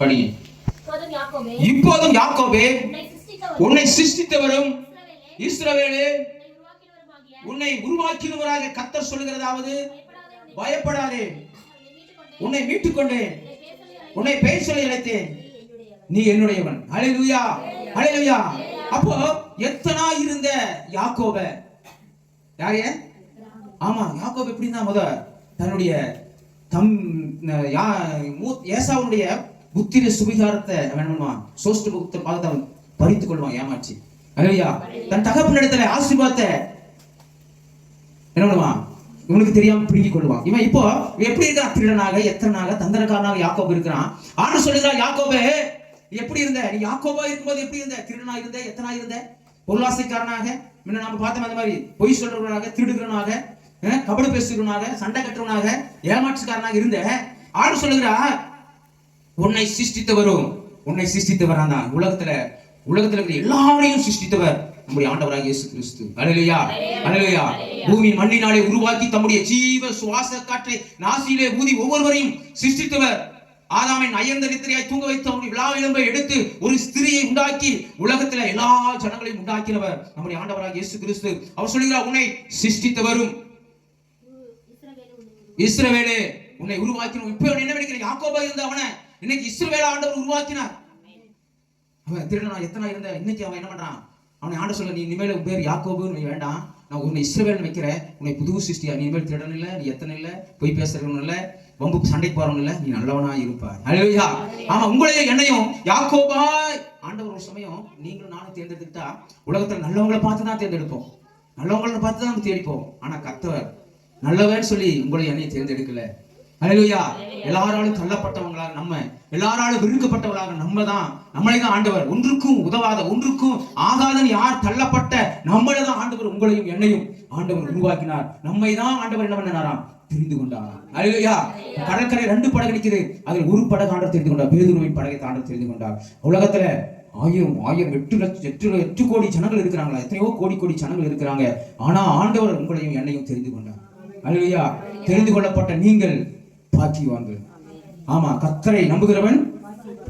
படிங்க. இப்போதும் யாக்கோபே, உன்னை சிருஷ்டித்தவரும் இஸ்ரவேலே, உன்னை உருவாக்கினவராக கர்த்தர் சொல்லுகிறதாவது, பயப்படாதே, உன்னை மீட்டுக் கொண்டேன், உன்னை பெயர் சொல்லி அழைத்தேன், நீ என்னுடையவன். அல்லேலூயா. அல்லேலூயா. அப்போ எத்தனா இருந்த யாக்கோப, யாரே? ஆமா, யாக்கோபு எப்படின்னா தன்னுடைய ஏசாவுடைய புத்திர சுவிகாரத்தை வேணுமா சோஷ்ட புக்த பாகத்தை பறித்துக் கொள்வான், ஏமாற்றி. அல்லேலூயா. தன் தகப்பனிடத்துல ஆசீர்வாதத்தை என்ன பண்ணுவான், இவனுக்கு தெரியாம பிடுங்கிக் கொள்வான். இவன் இப்போ எப்படி இருக்கான்? திருடனாக, எத்தனாக, தந்திரக்காரனாக யாக்கோபு இருக்கிறான். ஆண்டு சொல்லுகிறான், யாக்கோபே எப்படி இருந்த? நீ யாக்கோபா இருக்கும்போது எப்படி இருந்த? திருடனா இருந்த, எத்தனா இருந்த, பொருளாசைக்காரனாக, முன்ன நாம பார்த்தோம் அந்த மாதிரி பொய் சொல்றவனாக, திருடுகிறவனாக, கபடு பேசுகிறவனாக, சண்டை கட்டுறவனாக, ஏமாற்றுக்காரனாக இருந்த. ஆண்டு சொல்லுகிறா, உன்னை சிருஷ்டித்தவர் தான். உலகத்துல இருக்கிற எல்லாரையும் சிருஷ்டித்தவர் நம்முடைய ஆண்டவராகிய இயேசு கிறிஸ்து. அல்லேலூயா. அல்லேலூயா. பூமி மண்ணினாலே உருவாக்கி தம்முடைய ஜீவ சுவாச காற்றை நாசியிலே ஊதி ஒவ்வொருவரையும் சிருஷ்டித்தவர். ஆதாமின் அயர்ந்த நித்திரையாய் தூங்க வைத்து அவருடைய விழா எலும்பை எடுத்து ஒரு ஸ்திரியை உண்டாக்கி உலகத்துல எல்லா ஜனங்களையும் உண்டாக்கினவர் நம்முடைய ஆண்டவராகிய இயேசு கிறிஸ்து. அவர் சொல்கிறார், உன்னை சிருஷ்டித்தவரும் இஸ்ரவேலே, உன்னை உருவாக்கினோம். இப்ப என்ன நினைக்கிறீங்க? யாக்கோபா இருந்த அவனை இன்னைக்கு இஸ்ரவேல ஆண்டவர் உருவாக்கினார். அவன் திருடனா எத்தனா இருந்த, இன்னைக்கு அவன் என்ன பண்றான்? அவனை ஆண்டவர் சொல்ல, நீ இனிமேல் பேர் யாக்கோபு நீ வேண்டாம், நான் உன்னை இஸ்ரவேல் வைக்கிறேன், உன்னை புது சிருஷ்டியா, நீ இனிமேல் திருடன் இல்லை, நீ எத்தனை இல்லை, பொய் பேசுறவன் இல்லை, வம்பு சண்டைக்கு போறவன் இல்லை, நீ நல்லவனா இருப்பாய். ஹல்லேலூயா. ஆமா, உங்களையும் என்னையும் யாக்கோபாய் ஆண்டவர் ஒரு சமயம் நீங்களும் நானும் தேர்ந்தெடுத்துட்டா உலகத்துல நல்லவங்களை பார்த்து தான் தேர்ந்தெடுப்போம், நல்லவங்களை பார்த்து தான் நம்ம தேடிப்போம். ஆனா கர்த்தர் நல்லவன் சொல்லி உங்களை என்னையும் தேர்ந்தெடுக்கல. ஹல்லேலூயா. எல்லாராலும் தள்ளப்பட்டவங்களாக நம்ம, எல்லாராலும் வெறுக்கப்பட்டவர்களாக நம்ம தான், நம்மளை தான் ஆண்டவர் ஒன்றுக்கும் உதவாத, ஒன்றுக்கும் ஆகாதன்னு யார் தள்ளப்பட்ட நம்மளை தான் ஆண்டவர் உங்களையும் என்னையும் ஆண்டவர் உருவாக்கினார். நம்மை தான் ஆண்டவர் என்ன பண்ணாராம்? தெரிந்து கொண்டார். ஹல்லேலூயா. கடற்கரை 2 படகு நிக்குது, அதில் ஒரு படகு ஆண்டவர் தெரிந்து கொண்டார், பேதுருவின் படகை ஆண்டவர் தெரிந்து கொண்டார். உலகத்துல 8 கோடி ஜனங்கள் இருக்கிறாங்களா, எத்தனையோ கோடி ஜனங்கள் இருக்கிறாங்க. ஆனா ஆண்டவர் உங்களையும் என்னையும் தெரிந்து கொண்டார். ஹல்லேலூயா. தெரிந்து கொள்ளப்பட்ட நீங்கள் பாக்கியவான்கள். ஆமா, கர்த்தரை நம்புகிறவன்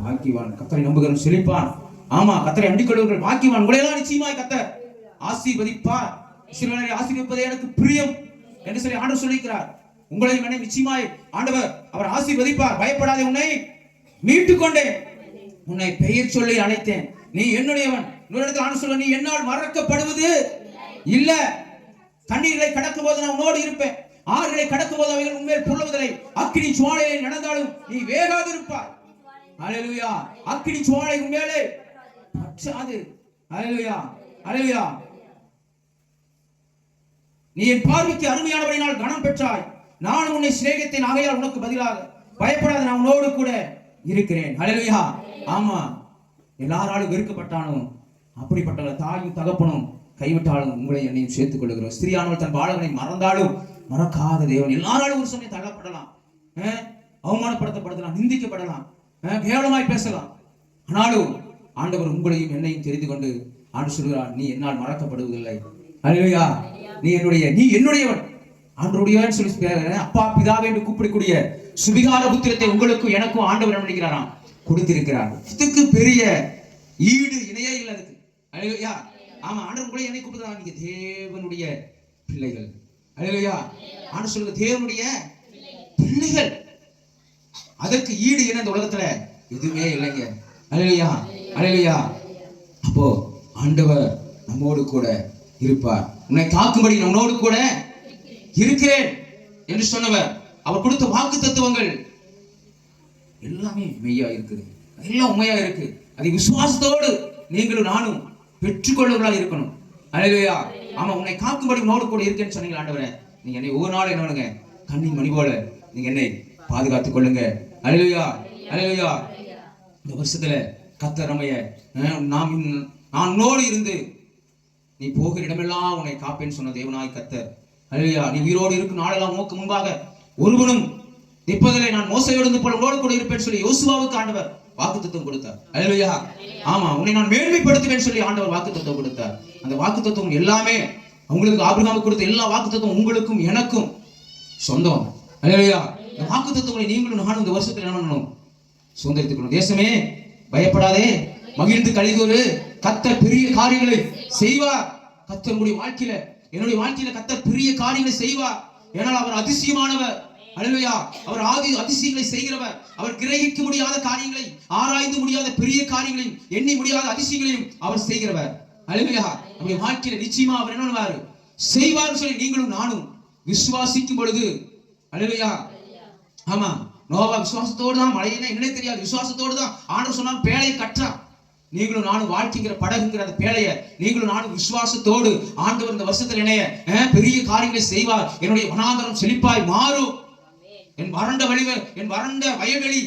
பாக்கியவான், கர்த்தரை நம்புகிறவன் செழிப்பான். ஆமா, கர்த்தரை அண்டிக் கொள்கிறவர்கள் பாக்கியவான். உங்களையெல்லாம் நிச்சயமாய் கர்த்தர் ஆசீர்வதிப்பார். இஸ்ரவேலை ஆசீர்வதிப்பதே எனக்கு பிரியம் என்று சொல்லி ஆண்டவர் சொல்லியிருக்கிறார். உங்களையும் என்னை நிச்சயமாய் ஆண்டவர் அவர் ஆசீர்வதிப்பார். பயப்படாதே, உன்னை மீட்டுக் கொண்டேன், உன்னை பெயர் சொல்லி அழைத்தேன், நீ என்னுடையவன். இன்னொரு இடத்துல ஆண்டவர் சொல்ல, நீ என்னால் மறக்கப்படுவது இல்ல. தண்ணீர்களை கடக்கும் போது நான் உன்னோடு இருப்பேன், ஆறுகளை கடக்கும் போது அவைகள் உண்மையில் புரளுவதில்லை, அக்கினி சுவாலையில் நடந்தாலும் நீ வேகாது இருப்பாய். ஹல்லேலூயா. அக்கினி சுவாலை உண்மையிலே பற்றாது. ஹல்லேலூயா. ஹல்லேலூயா. நீ என் பார்வைக்கு அருமையானவரினால் கனம் பெற்றாய், நான் உன்னை சிநேகித்தேன், ஆகையால் உனக்கு பதிலாக பயப்படாத, நான் உன்னோடு கூட இருக்கிறேன். ஹல்லேலூயா. ஆமா, எல்லாராலும் வெறுக்கப்பட்டாலும் அப்படிப்பட்ட தாயும் தகப்பனும் கைவிட்டாலும் உங்களை என்னையும் சேர்த்துக் கொள்ளுகிறோம். ஸ்திரியானவள் தன் பாலகனை மறந்தாலும் மறக்காத தேவன். எல்லாராலும் ஒரு சமயம் தள்ளப்படலாம், அவமானப்படுத்தப்படலாம், நிந்திக்கப்படலாம், கேவலமாய் பேசலாம். ஆனாலும் ஆண்டவர் உங்களையும் என்னையும் தெரிந்து கொண்டு ஆண்டு சொல்கிறார், நீ என்னால் மறக்கப்படுவதில்லை. ஹல்லேலூயா. நீ என்னுடையவன், ஆண்டவருடையவன் சொல்லி அப்பா பிதாவே என்று கூப்பிடக்கூடிய சுபிகார புத்திரத்தை உங்களுக்கும் எனக்கும் ஆண்டவர் என்ன பண்ணிக்கிறாராம்? கொடுத்திருக்கிறார். இதுக்கு பெரிய ஈடு இணையே இல்லை அதுக்கு. ஹல்லேலூயா. ஆமா, ஆண்டவர் உங்களை என்னை கூப்பிடுறாங்க, நீங்க தேவனுடைய பிள்ளைகள். ஹல்லேலூயா. ஆண்டவர் சொல்லுங்க, தேவனுடைய பிள்ளைகள். அதற்கு ஈடு என்ன இந்த உலகத்துல எதுவுமே இல்லைங்க. ஹல்லேலூயா. ஹல்லேலூயா. அப்போ ஆண்டவர் நம்மோடு கூட இருப்பார். உன்னை காக்கும்படி நான் உன்னோடு கூட இருக்கிறேன் என்று சொன்னவர். அவர் கொடுத்த வாக்கு தத்துவங்கள் எல்லாமே மெய்யா இருக்குது, எல்லாம் உண்மையா இருக்கு. அதை விசுவாசத்தோடு நீங்களும் நானும் பெற்றுக்கொள்ளுவர்களா இருக்கணும். ஹல்லேலூயா. ஆமா, உன்னை காக்கும்படி உன்னோடு கூட இருக்கேன்னு சொன்னீங்க ஆண்டவரே. நீங்க என்னை ஒவ்வொரு நாள் என்ன பண்ணுங்க, கண்ணின் மணி போல நீங்க என்னை பாதுகாத்துக் கொள்ளுங்க. ஹல்லேலூயா. ஹல்லேலூயா. இந்த வருஷத்துல கர்த்தர் நம்மைய நான் உன்னோடு இருந்து நீ போகிற இடமெல்லாம் உன்னை காப்பேன்னு சொன்ன தேவனாய் கர்த்தர். ஹல்லேலூயா. நீ உயிரோடு இருக்கும் நாளெல்லாம் உனக்கு முன்பாக ஒருவனும் நிற்பதில்லை, நான் மோசையோடு போல உன்னோடு கூட இருப்பேன்னு சொல்லி யோசுவாவுக்கு ஆண்டவர் வாக்குத்தத்தம் கொடுத்தார். ஹல்லேலூயா. ஆமா, உன்னை நான் மேன்மைப்படுத்துவேன்னு சொல்லி ஆண்டவர் வாக்குத்தத்தம் கொடுத்தார். அந்த வாக்குத்தத்தம் எல்லாமே உங்களுக்கு ஆபிரகாமுக்கு கொடுத்த எல்லா வாக்குத்தத்தம் உங்களுக்கும் எனக்கும் சொந்தம். ஹல்லேலூயா. இந்த வாக்குத்தத்தங்களை நீங்களும் நானும் இந்த வருஷத்துல என்ன பண்ணணும்? சுதந்திரித்துக்கணும். தேசமே பயப்படாதே, மகிழ்ந்து கலிகூறு, கர்த்தர் பெரிய காரியங்களை செய்வார். கர்த்தர் உங்களுடைய வாழ்க்கையில, என்னுடைய வாழ்க்கையில கர்த்தர் பெரிய காரியங்களை செய்வார். ஏனால் அவர் அதிசயமானவர். ஹல்லேலூயா. அவர் அதிசயங்களை செய்கிறவர். அவர் கிரகிக்க முடியாத காரியங்களை, ஆராய்ந்து முடியாத பெரிய காரியங்களையும், எண்ணி முடியாத அதிசயங்களையும் அவர் செய்கிறவர். ஹல்லேலூயா. நம்முடைய வாழ்க்கையில நிச்சயமா அவர் என்ன பண்ணுவார்? செய்வார் சொல்லி நீங்களும் நானும் விசுவாசிக்கும் பொழுது, ஹல்லேலூயா. ஆமா, நோவா விசுவாசத்தோடு தான், மழையினா என்னன்னே தெரியாது, விசுவாசத்தோடு தான் ஆண்டவர் சொன்னால் பேழையை கற்றான். நீங்களும் நானும் வாழ்க்கைங்கிற படகுங்கிற அந்த பேழையை நீங்களும் நானும் விசுவாசத்தோடு ஆண்டவர் இந்த வருஷத்துல என்னைய பெரிய காரியங்களை செய்வார். என்னுடைய வனாந்தரம் செழிப்பாய் மாறும், என் வறண்ட வயல்வெளி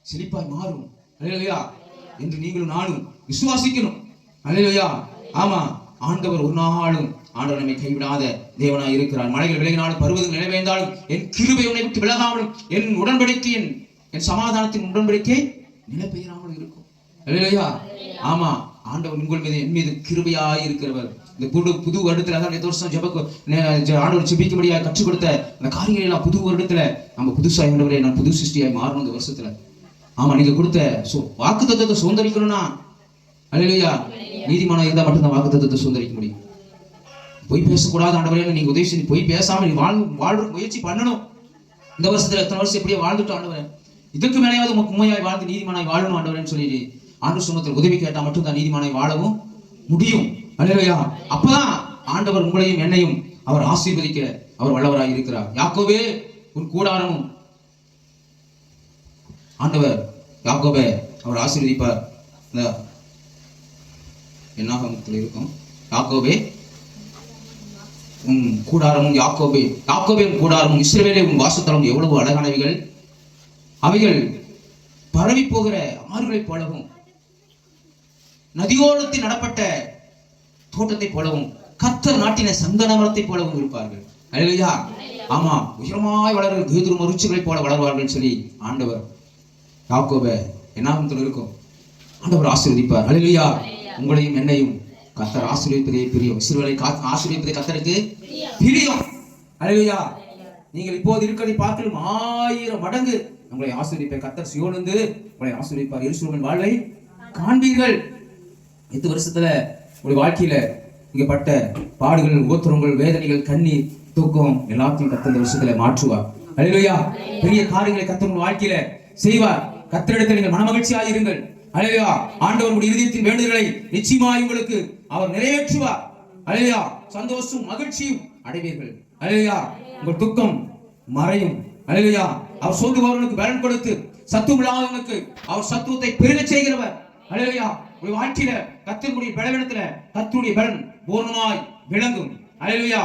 செழிப்பாய் மாறும். ஹல்லேலூயா. என்று நீங்களும் நானும் விசுவாசிக்கணும். ஹல்லேலூயா. ஆமா, ஆண்டவர் ஒரு நாளும் ஆண்டவர் நம்மை கைவிடாத தேவனாய் இருக்கிறார். மலைகள் விலகினாலும் பருவதங்கள் நிலைவேந்தாலும் என் கிருபை உன்னை விட்டு விலகாமலும் என் உடன்படிக்கை என் சமாதானத்தின் உடன்படிக்கை நிலை பெயராமல் இருக்கும். ஹல்லேலூயா. ஆமா, ஆண்டவர் உங்கள் மீது என் மீது கிருபையாய் இருக்கிறவர். இந்த புது வருடத்துல தான் இந்த வருஷம் ஆண்டவர் ஜெபிக்கும்படியா கற்றுக் கொடுத்த அந்த காரியங்கள் எல்லாம் புது வருடத்துல நம்ம புதுசாக ஆண்டவரே நான் புது சிருஷ்டியாய் மாறணும் இந்த வருஷத்துல. ஆமா, நீங்க கொடுத்த வாக்கு தத்துவத்தை சுதந்திரிக்கணும்னா, ஹல்லேலூயா, நீதிமானம் இருந்தா மட்டும்தான் வாக்கு தத்துவத்தை சுதந்திரிக்க முடியும். பொய் பேசக்கூடாது ஆண்டவரே, நீங்க உதவி செஞ்சு பொய் பேசாம நீ வாழ்ற முயற்சி பண்ணணும். இந்த வருஷத்துல எத்தனை வருஷம் எப்படியே வாழ்ந்துட்டு ஆண்டவரே, இதுக்கு மேலேயாவது உண்மையாய் வாழ்ந்து நீதிமானாய் வாழணும் ஆண்டவரேன்னு சொல்லி ஆண்டு சுமத்தில் உதவி கேட்டா மட்டும்தான் நீதிமானாய் வாழவும் முடியும். ஹல்லேலூயா. அப்பதான் ஆண்டவர் உங்களையும் என்னையும் அவர் ஆசீர்வதிக்க அவர் வல்லவராய் இருக்கிறார். யாக்கோபே உன் கூடாரமும், ஆண்டவர் யாக்கோபே அவர் ஆசீர்வதிப்பார். என்னாகமத்தில் இருக்கும், யாக்கோபே உன் கூடாரமும், யாக்கோபே உன் கூடாரமும், இஸ்ரவேலே உன் வாசத்தலம் எவ்வளவு அழகானவைகள், அவைகள் பரவி போகிற ஆறுகளைப் போலவும் நதியோரத்தில் நடப்பட்ட தோட்டத்தை போலவும் கர்த்தர் நாட்டின சந்தன மரத்தை போலவும் இருப்பார்கள். அல்லேலூயா. ஆமா, உயரமாய் வளர கேதுரு மருச்சுகளைப் போல வளர்வார்கள் சொல்லி ஆண்டவர் யாக்கோபே என்னாகமத்தில் இருக்கும் ஆண்டவர் ஆசீர்வதிப்பார். அல்லேலூயா. உங்களையும் என்னையும் கர்த்தர் ஆசீர்வதிப்பதே பிரியம். இஸ்ரவேலை ஆசீர்வதிப்பதே கர்த்தருக்கு பிரியம். அல்லேலூயா. நீங்கள் இப்போது இருக்கிறதை பார்க்கலும் 1000 மடங்கு உங்களை ஆசீர்வதிப்பார். கர்த்தர் சீயோனிலிருந்து உங்களை ஆசீர்வதிப்பார். எருசலேமின் வாழ்வை காண்பீர்கள். 8 வருஷத்துல உங்களுடைய வாழ்க்கையில இங்க பட்ட பாடுகள், உபத்திரங்கள், வேதனைகள், கண்ணீர், தூக்கம் எல்லாத்தையும் கர்த்தர் இந்த வருஷத்துல மாற்றுவார். அல்லேலூயா. பெரிய காரியங்களை கர்த்தர் உங்கள் வாழ்க்கையில செய்வார். கர்த்தரிடத்தில் நீங்கள் மனமகிழ்ச்சியாக இருங்கள். அல்லேலூயா. ஆண்டவர் உங்களுடைய இதயத்தின் வேண்டுதல்களை நிச்சயமாய் உங்களுக்கு அவர் நிறைவேற்றுவார். அல்லேலூயா. சந்தோஷம் மகிழ்ச்சியும் அடைவீர்கள். அல்லேலூயா. உங்கள் துக்கம் மறையும். அல்லேலூயா. அவர் சோர்ந்துபவர்களுக்கு பலன் கொடுத்து சத்துவமில்லாதவனுக்கு அவர் சத்துவத்தை பெருக செய்கிறவர். அல்லேலூயா. உங்கள் வாழ்க்கையில கர்த்தருடைய பலவீனத்துல கர்த்தருடைய பலன் பூர்ணமாய் விளங்கும். அல்லேலூயா.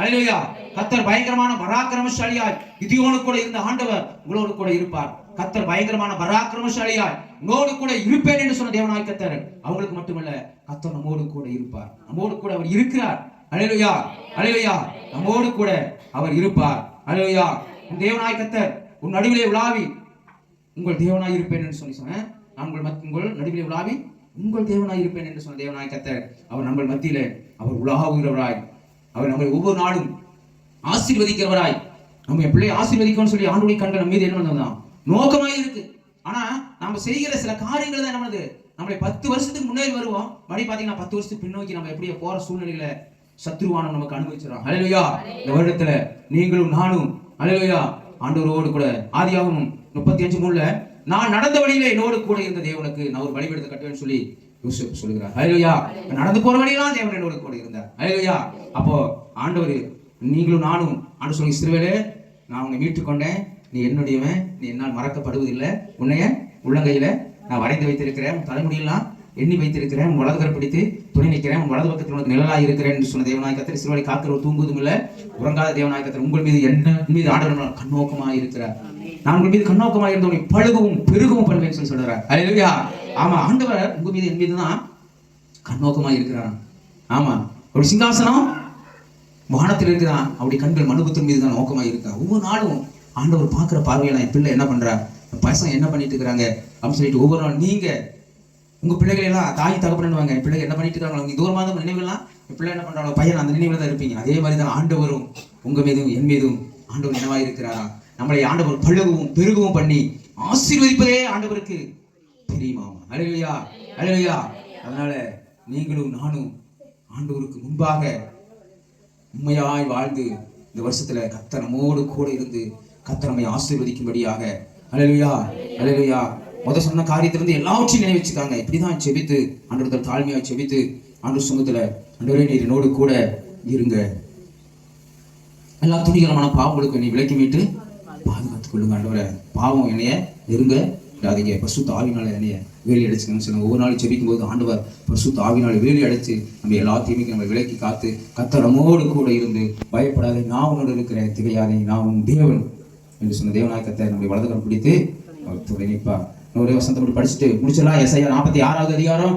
அல்லேலூயா. கர்த்தர் பயங்கரமான பராக்கிரமசாலியாய் கிதியோனு கூட இருந்த ஆண்டவர் உங்களோடு கூட இருப்பார். கர்த்தர் பயங்கரமான பராக்கிரமசாலியாய் உன்னோடு கூட இருப்பேன் என்று சொன்ன தேவனாய் கர்த்தர் அவங்களுக்கு மட்டுமல்ல, கர்த்தர் நம்மோடு கூட இருப்பார். நம்மோடு கூட அவர் இருக்கிறார். அல்லேலூயா. அல்லேலூயா. நம்மோடு கூட அவர் இருப்பார். அல்லேலூயா. உன் தேவனாய் கர்த்தர் உன் நடுவிலே உலாவி உங்கள் தேவனாய் இருப்பேன் என்று சொன்னேன். நான் உங்கள் நடுவிலே உலாவி உங்கள் தேவனாய் இருப்பேன் என்று சொன்ன தேவனாய் கர்த்தர் அவர் நம்ம மத்தியிலே அவர் உலாவுகிறவராய், அவர் நம்மை ஒவ்வொரு நாளும் ஆசீர்வதிக்கிறவராய், நம்ம என் பிள்ளையை ஆசீர்வதிக்கணும்னு சொல்லி ஆண்டுடைய கண்கள் நம்ம மீது என்ன பண்ணதான் நோக்கமாய் இருக்கு. ஆனா நம்ம செய்கிற சில காரியங்கள் தான் என்னது, நம்மளை 10 வருஷத்துக்கு முன்னேறி வருவோம், மறுபடியும் பாத்தீங்கன்னா 10 வருஷத்துக்கு பின்னோக்கி நம்ம எப்படியே போற சூழ்நிலையில சத்ருவானம் நமக்கு அனுபவிச்சிடறோம். அல்லேலூயா. இந்த வருடத்துல நீங்களும் நானும் அல்லேலூயா ஆண்டவரோடு கூட ஆதியாகமம் 35:3 நான் நடந்த வழியில என்னோடு கூட இருந்த தேவனுக்கு நான் ஒரு பலிபீடத்தை கட்டுவேன்னு சொல்லி யோசேப்பு சொல்லுகிறார். அல்லேலூயா. நடந்து போற வழியெல்லாம் தேவன் என்னோடு கூட இருந்தார். அல்லேலூயா. அப்போ ஆண்டவர் நீங்களும் நானும் ஆண்டு சொல்லி, இஸ்ரவேலே நான் உன்னை மீட்டுக் கொண்டேன், நீ என்னுடையவன், நீ என்னால் மறக்கப்படுவதில்லை, உன்னைய உள்ளங்கையில நான் வரைந்து வைத்திருக்கிறேன், தலைமுடியெல்லாம் எண்ணி வைத்திருக்கிறேன், வலது கரம் பிடித்து துணை நிற்கிறேன், வலது பக்கத்தில் உனக்கு நிழலாய் இருக்கிறேன் என்று சொன்ன தேவனாய் கர்த்தர், இஸ்ரவேலை காக்கிறவர் தூங்குவதும் இல்லை, உறங்காத தேவனாய் கர்த்தர் உங்கள் மீது என்ன மீது ஆண்டவர் கண்ணோக்கமாக இருக்கிறார். நான் உங்கள் மீது கண்ணோக்கமாக இருந்தவனை பழுகவும் பெருகவும் பண்ணுவேன்னு சொல்லி சொல்றார். அல்லேலூயா. ஆமா, ஆண்டவர் உங்க மீது என் மீது தான் கண்ணோக்கமாக இருக்கிறான். ஆமா, ஒரு சிங்காசனம் வானத்தில் இருக்கிறான், அவருடைய கண்கள் மனுபுத்தின் மீது தான் நோக்கமாக இருக்கா. ஒவ்வொரு நாளும் ஆண்டவர் பார்க்கிற பார்வையில என் பிள்ளை என்ன பண்றா, பசங்க என்ன பண்ணிட்டு இருக்கிறாங்க அப்படின்னு சொல்லிட்டு ஒவ்வொரு நாள் நீங்க உங்க பிள்ளைகள் எல்லாம் தாய் தகப்பனுவாங்க, என் பிள்ளைங்க என்ன பண்ணிட்டு இருக்காங்க, உங்க தூரமாக நினைவுலாம் என் பிள்ளை என்ன பண்றாங்க, பையன் அந்த நினைவுல தான் இருப்பீங்க. அதே மாதிரி தான் ஆண்டவரும் உங்க மீதும் என் மீதும் ஆண்டவர் என்னவா இருக்கிறாரா, நம்மளை ஆண்டவர் பழுகவும் பெருகவும் பண்ணி ஆசீர்வதிப்பதே ஆண்டவருக்கு தெரியுமாமா. அல்லேலூயா. அல்லேலூயா. அதனால நீங்களும் நானும் ஆண்டவருக்கு முன்பாக உண்மையாய் வாழ்ந்து இந்த வருஷத்துல கர்த்தர் நம்மோடு கூட இருந்து கர்த்தர் நம்மை ஆசீர்வதிக்கும்படியாக. அல்லேலூயா. அல்லேலூயா. முதல் சொன்ன காரியத்திலிருந்து எல்லாவற்றையும் நினைவச்சுக்காங்க. இப்படிதான் செபித்து ஆண்டவர் தாழ்மையாய் செபித்து ஆண்டவர் சமூகத்துல ஆண்டவரே நீர் என்னோடு கூட இருங்க, எல்லா துணிகரமான பாவங்களுக்கு நீ விலக்கி மீட்டு பாதுகாத்துக் கொள்ளுங்க ஆண்டவரே, பாவம் என்னைய நெருங்க விடாதீங்க, பரிசுத்த ஆவினால என்னைய வேலி அடைச்சுக்கணும்னு சொன்னாங்க. ஒவ்வொரு நாளும் செபிக்கும் போது ஆண்டவர் பரிசுத்த ஆவினால வேலி அடைச்சு நம்ம எல்லாத்தையுமே நம்ம விலக்கி காத்து கர்த்தர் நம்மோடு கூட இருந்து பயப்படாதே, நான் உன்னோடு இருக்கிறேன், திகையாதே, நான் உன் தேவன் என்று சொன்ன தேவனாய் கர்த்தர் நம்முடைய வலதுகரம் பிடித்து அவர் துணை நிற்பார். ஒரே வசனத்தை படிச்சுட்டு முடிச்சலாம். எஸ்ஐயா 46வது அதிகாரம்.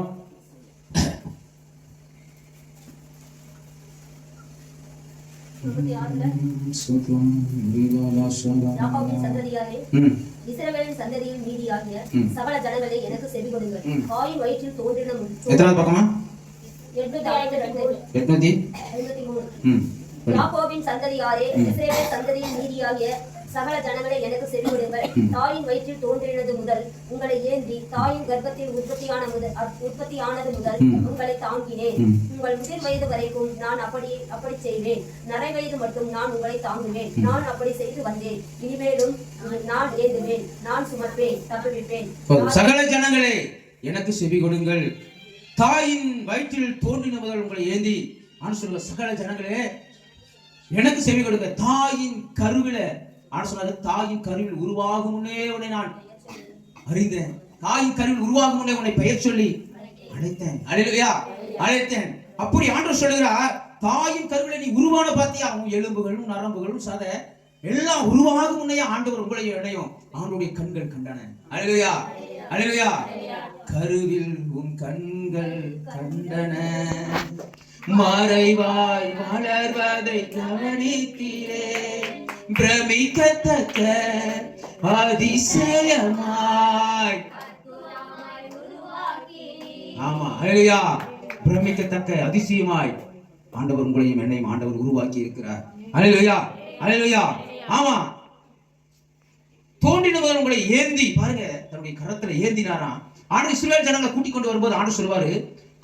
இஸ்ரவேலின் சந்ததியில் மீதியாகிய சகல ஜனங்களே எனக்கு செவி கொடுங்கள். தாயின் வயிற்றில் தோன்றின எத்தனாவது பக்கமா? 853. யாக்கோபின் சந்ததியாரே, இஸ்ரவேலின் சந்ததியில் மீதியாகிய சகல ஜனங்களே எனக்கு செவி கொடுங்கள். தாயின் வயிற்றில் தோன்றினது முதல் உங்களை ஏந்தி தாயின் கர்ப்பத்தில் உற்பத்தியானது முதல் உங்களை தாங்கினேன். உங்கள் முதிர் வயது வரைக்கும் நான் அப்படி செய்வேன். நரை வயது மட்டும் நான் உங்களை தாங்குவேன். நான் அப்படி செய்து வந்தேன், இனிமேலும் நான் ஏந்துவேன், நான் சுமப்பேன், தப்புவிப்பேன். சகல ஜனங்களே எனக்கு செவி கொடுங்கள். தாயின் வயிற்றில் தோன்றின முதல் உங்களை ஏந்தி ஆண்டு சொல்லுங்க, சகல ஜனங்களே எனக்கு செவி கொடுங்க. தாயின் கருவில ஆண்டு சொன்னாரு, தாயின் கருவில் உருவாகும் முன்னே உன்னை நான் அறிந்தேன். தாயின் கருவில் உருவாகும் முன்னே உன்னை பெயர் சொல்லி அழைத்தேன். அல்லேலூயா, அழைத்தேன். அப்படி ஆண்டவர் சொல்லுகிறார், தாயின் கருவில நீ உருவான பாத்தியா, உன் எலும்புகளும் நரம்புகளும் சதை எல்லாம் உருவாகும் முன்னே ஆண்டவர் உங்களையும் என்னையும் ஆண்டவருடைய கண்கள் கண்டன. அல்லேலூயா, அல்லேலூயா. கருவில் உன் கண்கள் கண்டன, மறைவாய் வளர்வதை கவனித்தீரே, பிரமிக்கத்தக்க அதிசயமாய். ஆமா, அல்லேலூயா. பிரமிக்கத்தக்க அதிசயமாய் ஆண்டவர் உங்களையும் என்னையும் ஆண்டவர் உருவாக்கி இருக்கிறார். அல்லேலூயா, அல்லேலூயா. ஆமா, தோன்றின முதல் உங்களை ஏந்தி பாருங்க, தன்னுடைய கரத்துல ஏந்தினாராம். ஆண்டவர் இஸ்ரவேல் ஜனங்களை கூட்டிக் கொண்டு வரும்போது ஆண்டவர் சொல்வாரு,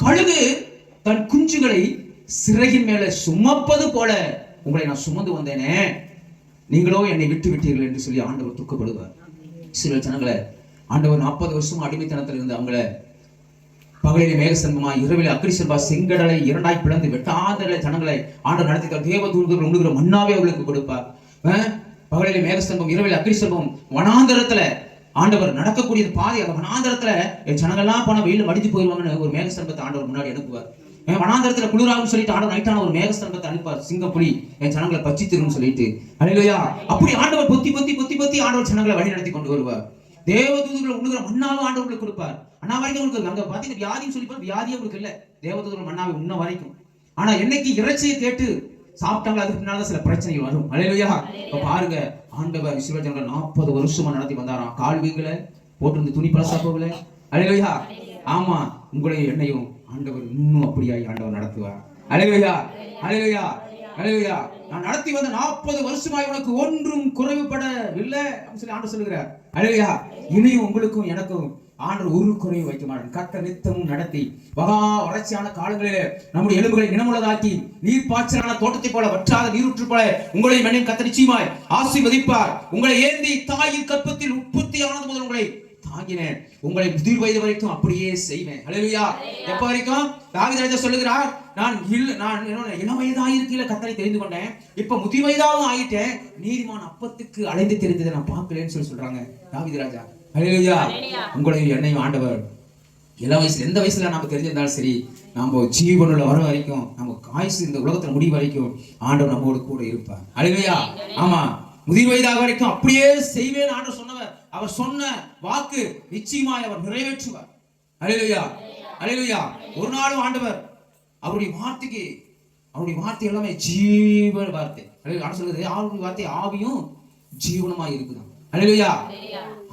கழுகு தன் குஞ்சுகளை சிறகின் மேல சுமப்பது போல உங்களை நான் சுமந்து வந்தேனே, நீங்களோ என்னை விட்டு விட்டீர்கள் என்று சொல்லி ஆண்டவர் துக்கப்படுவார். இஸ்ரவேல் ஜனங்களை ஆண்டவர் 40 வருஷம் அடிமைத்தனத்தில் இருந்து அவங்கள பகலிலே மேகஸ்தம்பமா, இரவிலே அக்கினி ஸ்தம்பமா, செங்கடலை இரண்டாய் பிளந்து வெட்டாந்த ஜனங்களை ஆண்டவர் நடத்தி தேவதூதர்கள் உண்ணுகிற மன்னாவே அவர்களுக்கு கொடுப்பார். பகலிலே மேகஸ்தம்பம், இரவிலே அக்கினி ஸ்தம்பம், வனாந்தரத்துல ஆண்டவர் நடக்கக்கூடிய பாதை, அந்த வனாந்தரத்துல என் ஜனங்கள்லாம் போன வெயில மடிஞ்சு போயிருவாங்கன்னு ஒரு மேகஸ்தம்பத்தை ஆண்டவர் முன்னாடி அனுப்புவார். வனாந்தரத்துல குளிராகும் சொல்லிட்டு ஆண்டவர் நைட்டான ஒரு மேகஸ்தம்பத்தை அனுப்பார். சிங்கப்புலி என் ஜனங்களை பச்சித்திரும் சொல்லிட்டு. அல்லேலூயா. அப்படி ஆண்டவர் பொத்தி பொத்தி பொத்தி பொத்தி ஆண்டவர் ஜனங்களை வழி நடத்தி கொண்டு வருவார். தேவதூதர்கள் உண்ணுகிற மன்னாவை ஆண்டவர்களுக்கு கொடுப்பார். அண்ணா வரைக்கும் உங்களுக்கு அங்க பாத்தீங்கன்னா வியாதின்னு சொல்லி வியாதியே உங்களுக்கு இல்ல, தேவதூதர்கள் மன்னாவை உண்ண வரைக்கும். ஆனா என்னைக்கு இறைச்சியை கேட்டு சாப்பிட்டாங்களோ அதுக்கு பின்னால சில பிரச்சனைகள் வரும். அல்லேலூயா. இப்ப பாருங்க, ஆண்டவர் இஸ்ரவேல் ஜனங்களை 40 வருஷமா நடத்தி வந்தாராம். கால் வீங்கல, போட்டிருந்த துணி பழசா போகல. அல்லேலூயா. ஆமா, உங்களையும் என்னையும் ஆண்டவர் இன்னும் அப்படியாய் ஆண்டவர் நடத்துவார். அல்லேலூயா, அல்லேலூயா, அல்லேலூயா. நான் நடத்தி வந்த 40 வருஷமாய் உனக்கு ஒன்றும் குறைவுபடவில்லை அப்படின்னு சொல்லி ஆண்டவர் சொல்லுகிறார். அல்லேலூயா. இனியும் உங்களுக்கும் எனக்கும் ஆண்டவர் ஒரு குறைவு வைக்க மாட்டார். கர்த்தர் நித்தமும் நடத்தி மகா வறட்சியான காலங்களிலே நம்முடைய எலும்புகளை நினமுள்ளதாக்கி நீர் பாய்ச்சலான தோட்டத்தை போல வற்றாத நீரூற்று போல உங்களையும் என்னையும் கர்த்தர் நிச்சயமாய் ஆசீர்வதிப்பார். உங்களை ஏந்தி தாயின் கற்பத்தில் உற்பத்தியானது முதல் உங்களை தாங்கினேன், உங்களை முதிர் வயது வரைக்கும் அப்படியே செய்வேன். அல்லேலூயா. எப்ப வரைக்கும்? தாவீது ராஜா சொல்லுகிறார், நான் இளம் வயதாயிருக்கையில கர்த்தரை தெரிந்து கொண்டேன், இப்ப முதிர் வயதாகவும் ஆயிட்டேன், நீதிமான் அப்பத்துக்கு அலைந்து தெரிந்ததை நான் பார்க்கலன்னு சொல்லி சொல்றாங்க தாவீது ராஜா. அல்லேலூயா. உங்களையும் என்னையும் ஆண்டவர் இளம் வயசுல எந்த வயசுல நாம தெரிஞ்சிருந்தாலும் சரி, நம்ம ஜீவனுள்ள வர வரைக்கும், நம்ம ஆயுசு இந்த உலகத்துல முடிவு வரைக்கும் ஆண்டவர் நம்மோடு கூட இருப்பார். அல்லேலூயா. ஆமா, முதிர் வயதாக வரைக்கும் அப்படியே செய்வேன் ஆண்டவர் சொன்னவர். அவர் சொன்ன வாக்கு நிச்சயமாய் அவர் நிறைவேற்றுவார். அல்லேலூயா, அல்லேலூயா. ஒரு நாளும் ஆண்டவர் அவருடைய வார்த்தைக்கு, அவருடைய வார்த்தை எல்லாமே ஜீவ வார்த்தை. ஆண்டவர் சொல்றது, அவருடைய வார்த்தை ஆவியும் ஜீவனமாய் இருக்குதான். அல்லேலூயா.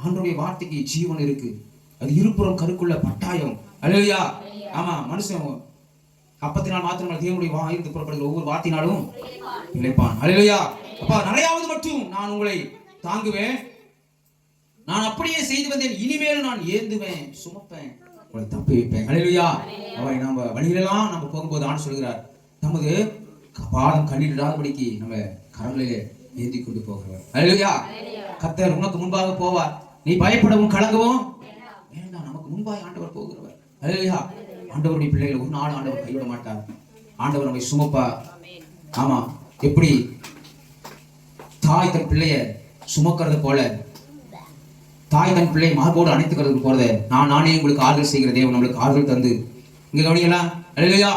ஆண்டவருடைய வார்த்தைக்கு ஜீவன் இருக்கு, அது இருபுறம் கருக்குள்ள பட்டாயம். அல்லேலூயா. ஆமா, மனுஷன் அப்பத்தினால் மாத்திரம் தேவனுடைய வாயிலிருந்து புறப்படுகிற ஒவ்வொரு வார்த்தையினாலும் இளைப்பான். அல்லேலூயா. அப்பா, நிறையாவது மட்டும் நான் உங்களை தாங்குவேன், நான் அப்படியே செய்து வந்தேன், இனிமேலும் நான் ஏந்துவேன், சுமப்பேன், உங்களை தப்பி வைப்பேன். அல்லேலூயா. அவரை நம்ம வழியிலெல்லாம் நம்ம போகும்போது ஆண்டு சொல்கிறார், நமது பாதம் கல்லிடாதபடிக்கு நம்ம கரங்களிலே ஏந்தி கொண்டு போகிறவர். அல்லேலூயா. கர்த்தர் உனக்கு முன்பாக போவார், நீ பயப்படவும் கலங்கவும் வேண்டாம், நமக்கு முன்பாக ஆண்டவர் போகிறவர். அல்லேலூயா. ஆண்டவருடைய பிள்ளைகளை ஒரு நாள் ஆண்டவர் கைவிட மாட்டார். ஆண்டவர் நம்மை சுமப்பார். ஆமா, எப்படி தாய் தன் பிள்ளைய சுமக்கிறது போல, தாய் தன் பிள்ளை மார்போடு அணைத்துக்கிறது போல, நானே உங்களுக்கு ஆறுதல் செய்கிற தேவன் நம்மளுக்கு ஆறுதல் தந்து இங்க கவனிங்களா. அல்லேலூயா.